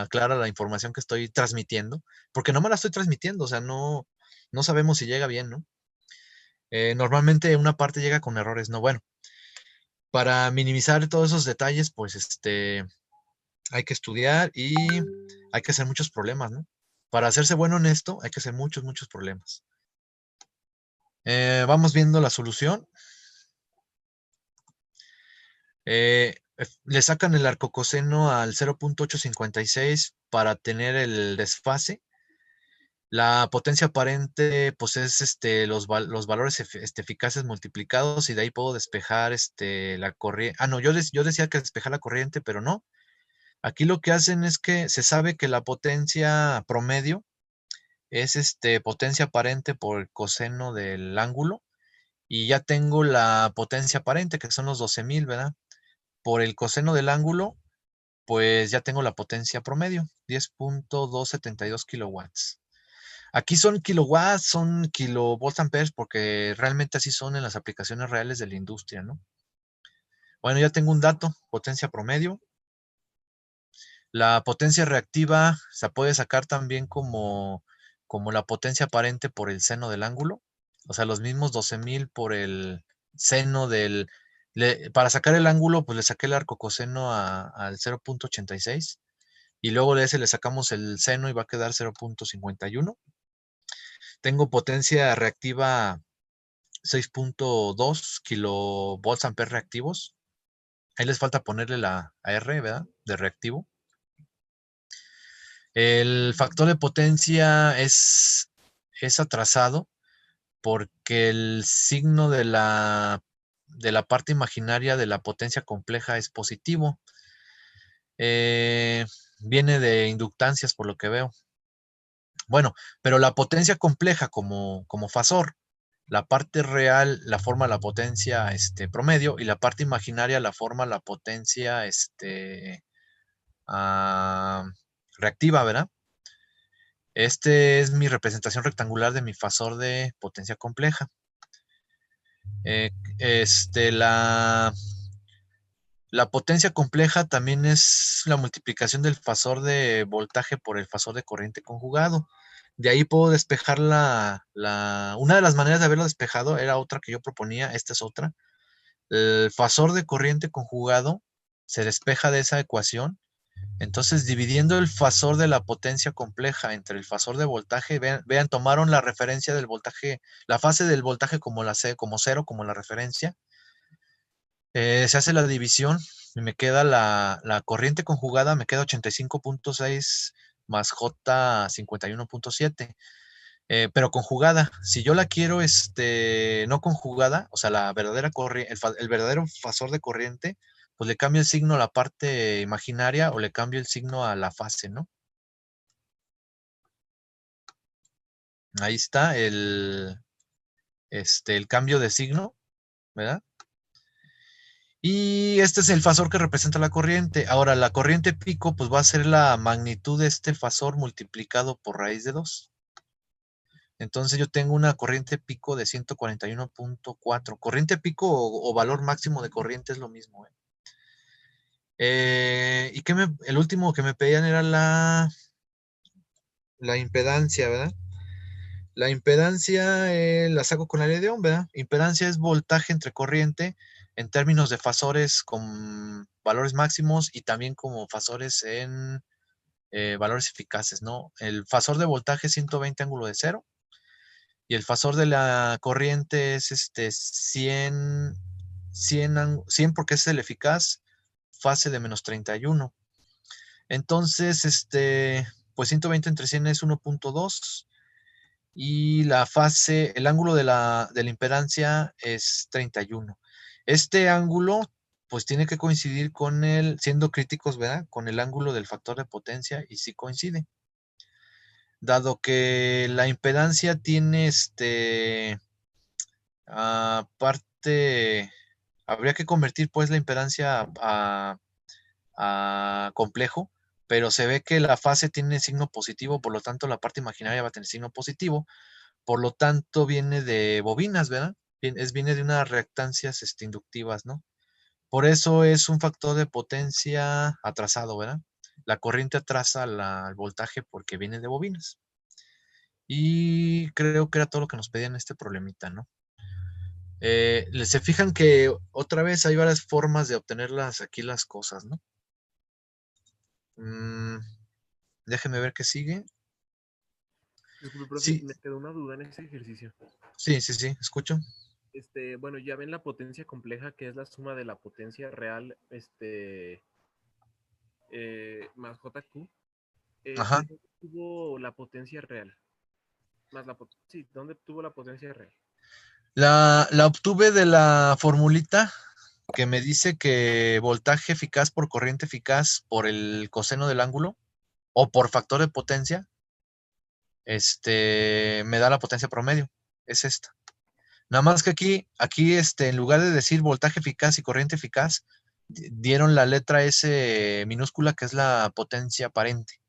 clara la información que estoy transmitiendo, porque no me la estoy transmitiendo, o sea, no sabemos si llega bien, ¿no? Normalmente una parte llega con errores, ¿no? Bueno, para minimizar todos esos detalles, pues hay que estudiar y hay que hacer muchos problemas, ¿no? Para hacerse bueno en esto, hay que hacer muchos problemas. Vamos viendo la solución. Le sacan el arcocoseno al 0.856 para tener el desfase. La potencia aparente, pues es los valores eficaces multiplicados y de ahí puedo despejar la corriente. Ah, no, yo decía que despejar la corriente, pero no. Aquí lo que hacen es que se sabe que la potencia promedio es potencia aparente por el coseno del ángulo y ya tengo la potencia aparente que son los 12,000, ¿verdad? Por el coseno del ángulo, pues ya tengo la potencia promedio, 10.272 kilowatts. Aquí son kilowatts, son kilovolts amperes, porque realmente así son en las aplicaciones reales de la industria, ¿no? Bueno, ya tengo un dato, potencia promedio. La potencia reactiva se puede sacar también como la potencia aparente por el seno del ángulo. O sea, los mismos 12,000 por el seno para sacar el ángulo, pues le saqué el arcocoseno al 0.86 y luego de ese le sacamos el seno y va a quedar 0.51. Tengo potencia reactiva 6.2 kilovolts amperes reactivos. Ahí les falta ponerle la R, ¿verdad? De reactivo. El factor de potencia es atrasado porque el signo de la parte imaginaria de la potencia compleja es positivo. Viene de inductancias por lo que veo. Bueno, pero la potencia compleja como fasor, la parte real la forma la potencia promedio y la parte imaginaria la forma la potencia ah, reactiva, ¿verdad? Es mi representación rectangular de mi fasor de potencia compleja. Eh, la potencia compleja también es la multiplicación del fasor de voltaje por el fasor de corriente conjugado. De ahí puedo despejar una de las maneras de haberlo despejado era otra que yo proponía, esta es otra. El fasor de corriente conjugado se despeja de esa ecuación. Entonces, dividiendo el fasor de la potencia compleja entre el fasor de voltaje, vean, tomaron la referencia del voltaje, la fase del voltaje como cero, como la referencia. Se hace la división y me queda la corriente conjugada, me queda 85.6 más J 51.7. Pero conjugada. Si yo la quiero no conjugada, o sea, la verdadera el verdadero fasor de corriente, pues le cambio el signo a la parte imaginaria o le cambio el signo a la fase, ¿no? Ahí está el cambio de signo, ¿verdad? Y este es el fasor que representa la corriente. Ahora, la corriente pico, pues va a ser la magnitud de este fasor multiplicado por raíz de 2. Entonces yo tengo una corriente pico de 141.4. Corriente pico o valor máximo de corriente es lo mismo, ¿eh? Y el último que me pedían era la impedancia, ¿verdad? La impedancia la saco con la ley de Ohm, ¿verdad? Impedancia es voltaje entre corriente en términos de fasores con valores máximos y también como fasores en valores eficaces, ¿no? El fasor de voltaje es 120 ángulo de cero y el fasor de la corriente es 100 porque es el eficaz, fase de menos 31. Entonces, pues 120 entre 100 es 1.2 y la fase, el ángulo de la impedancia es 31. Este ángulo, pues tiene que coincidir con siendo críticos, ¿verdad? Con el ángulo del factor de potencia y sí coincide. Dado que la impedancia tiene aparte, habría que convertir pues la impedancia a complejo, pero se ve que la fase tiene signo positivo, por lo tanto la parte imaginaria va a tener signo positivo, por lo tanto viene de bobinas, ¿verdad? Viene de unas reactancias inductivas, ¿no? Por eso es un factor de potencia atrasado, ¿verdad? La corriente atrasa al voltaje porque viene de bobinas. Y creo que era todo lo que nos pedían este problemita, ¿no? Se fijan que otra vez hay varias formas de obtenerlas aquí las cosas, ¿no? Déjeme ver qué sigue. Disculpe, profe, Sí, me quedó una duda en ese ejercicio. sí, escucho. Bueno, ya ven la potencia compleja, que es la suma de la potencia real, más JQ. Ajá. ¿Dónde tuvo la potencia real? Sí, ¿dónde tuvo la potencia real? La obtuve de la formulita que me dice que voltaje eficaz por corriente eficaz por el coseno del ángulo o por factor de potencia, me da la potencia promedio. Es esta. Nada más que aquí, en lugar de decir voltaje eficaz y corriente eficaz, dieron la letra S minúscula, que es la potencia aparente.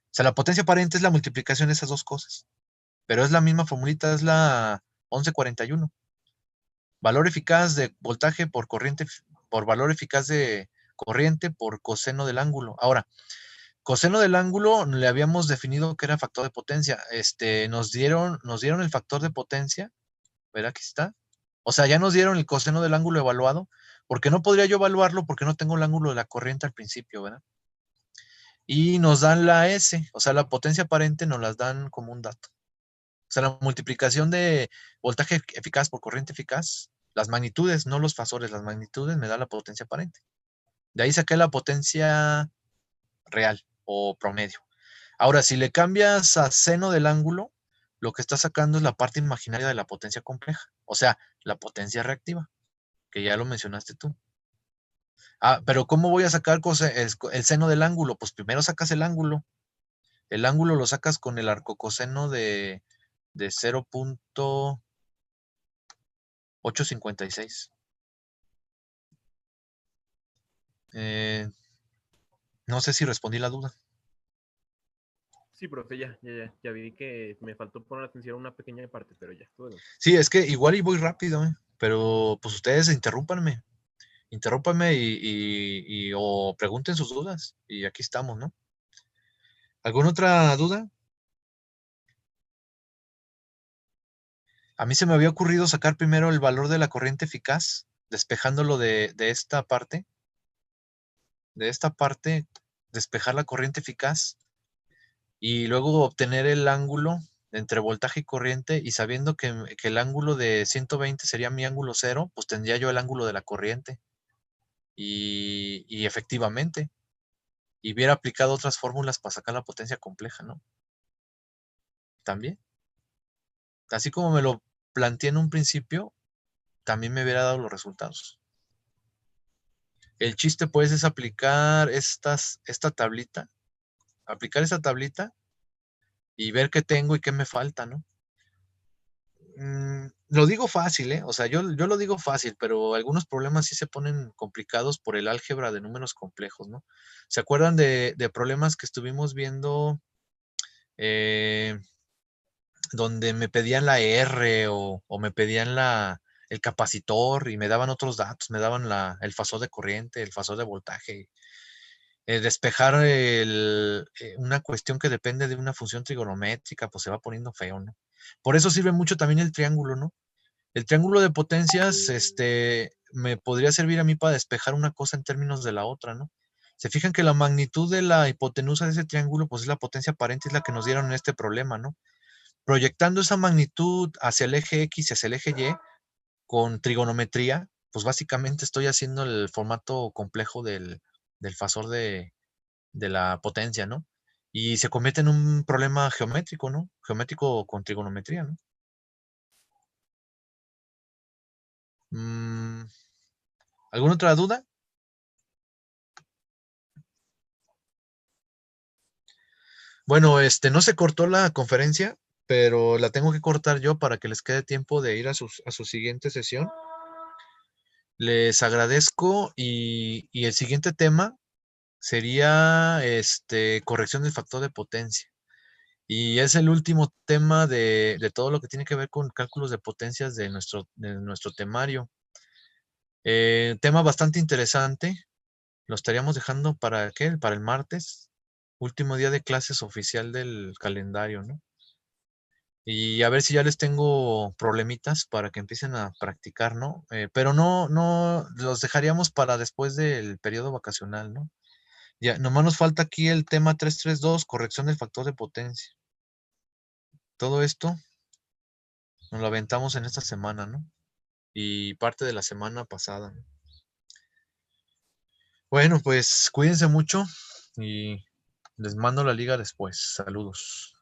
O sea, la potencia aparente es la multiplicación de esas dos cosas. Pero es la misma formulita, es la 1141. Valor eficaz de voltaje por corriente, por valor eficaz de corriente por coseno del ángulo. Ahora, coseno del ángulo le habíamos definido que era factor de potencia. Nos dieron el factor de potencia, ¿verdad? Aquí está. O sea, ya nos dieron el coseno del ángulo evaluado, porque no podría yo evaluarlo porque no tengo el ángulo de la corriente al principio, ¿verdad? Y nos dan la S, o sea, la potencia aparente nos las dan como un dato. O sea, la multiplicación de voltaje eficaz por corriente eficaz, las magnitudes, no los fasores, las magnitudes me da la potencia aparente. De ahí saqué la potencia real o promedio. Ahora, si le cambias a seno del ángulo, lo que está sacando es la parte imaginaria de la potencia compleja, o sea, la potencia reactiva, que ya lo mencionaste tú. Pero ¿cómo voy a sacar el seno del ángulo? Pues primero sacas el ángulo. El ángulo lo sacas con el arcocoseno de 0.856. No sé si respondí la duda. Sí, profe, ya vi que me faltó poner atención a una pequeña parte, pero ya, todo bien. Sí, es que igual y voy rápido, pero pues ustedes interrúmpanme o pregunten sus dudas y aquí estamos, ¿no? ¿Alguna otra duda? A mí se me había ocurrido sacar primero el valor de la corriente eficaz, despejándolo de esta parte, despejar la corriente eficaz y luego obtener el ángulo entre voltaje y corriente y sabiendo que el ángulo de 120 sería mi ángulo cero, pues tendría yo el ángulo de la corriente y efectivamente, y hubiera aplicado otras fórmulas para sacar la potencia compleja, ¿no? También, así como me lo planteé en un principio, también me hubiera dado los resultados. El chiste pues es aplicar esta tablita y ver qué tengo y qué me falta, ¿no? Lo digo fácil, ¿eh? O sea, yo lo digo fácil, pero algunos problemas sí se ponen complicados por el álgebra de números complejos, ¿no? ¿Se acuerdan de problemas que estuvimos viendo eh, donde me pedían la R o me pedían el capacitor y me daban otros datos, me daban el fasor de corriente, el fasor de voltaje? despejar una cuestión que depende de una función trigonométrica, pues se va poniendo feo, ¿no? Por eso sirve mucho también el triángulo, ¿no? El triángulo de potencias, me podría servir a mí para despejar una cosa en términos de la otra, ¿no? Se fijan que la magnitud de la hipotenusa de ese triángulo, pues es la potencia aparente, es la que nos dieron en este problema, ¿no? Proyectando esa magnitud hacia el eje X y hacia el eje Y con trigonometría, pues básicamente estoy haciendo el formato complejo del fasor de la potencia, ¿no? Y se convierte en un problema geométrico, ¿no? Geométrico con trigonometría, ¿no? Mm, ¿Alguna otra duda? Bueno, no se cortó la conferencia, pero la tengo que cortar yo para que les quede tiempo de ir a su siguiente sesión. Les agradezco y el siguiente tema sería corrección del factor de potencia. Y es el último tema de todo lo que tiene que ver con cálculos de potencias de nuestro temario. Tema bastante interesante. Lo estaríamos dejando para ¿qué? Para el martes, último día de clases oficial del calendario, ¿no? Y a ver si ya les tengo problemitas para que empiecen a practicar, ¿no? Pero no los dejaríamos para después del periodo vacacional, ¿no? Ya, nomás nos falta aquí el tema 332, corrección del factor de potencia. Todo esto nos lo aventamos en esta semana, ¿no? Y parte de la semana pasada, ¿no? Bueno, pues cuídense mucho y les mando la liga después. Saludos.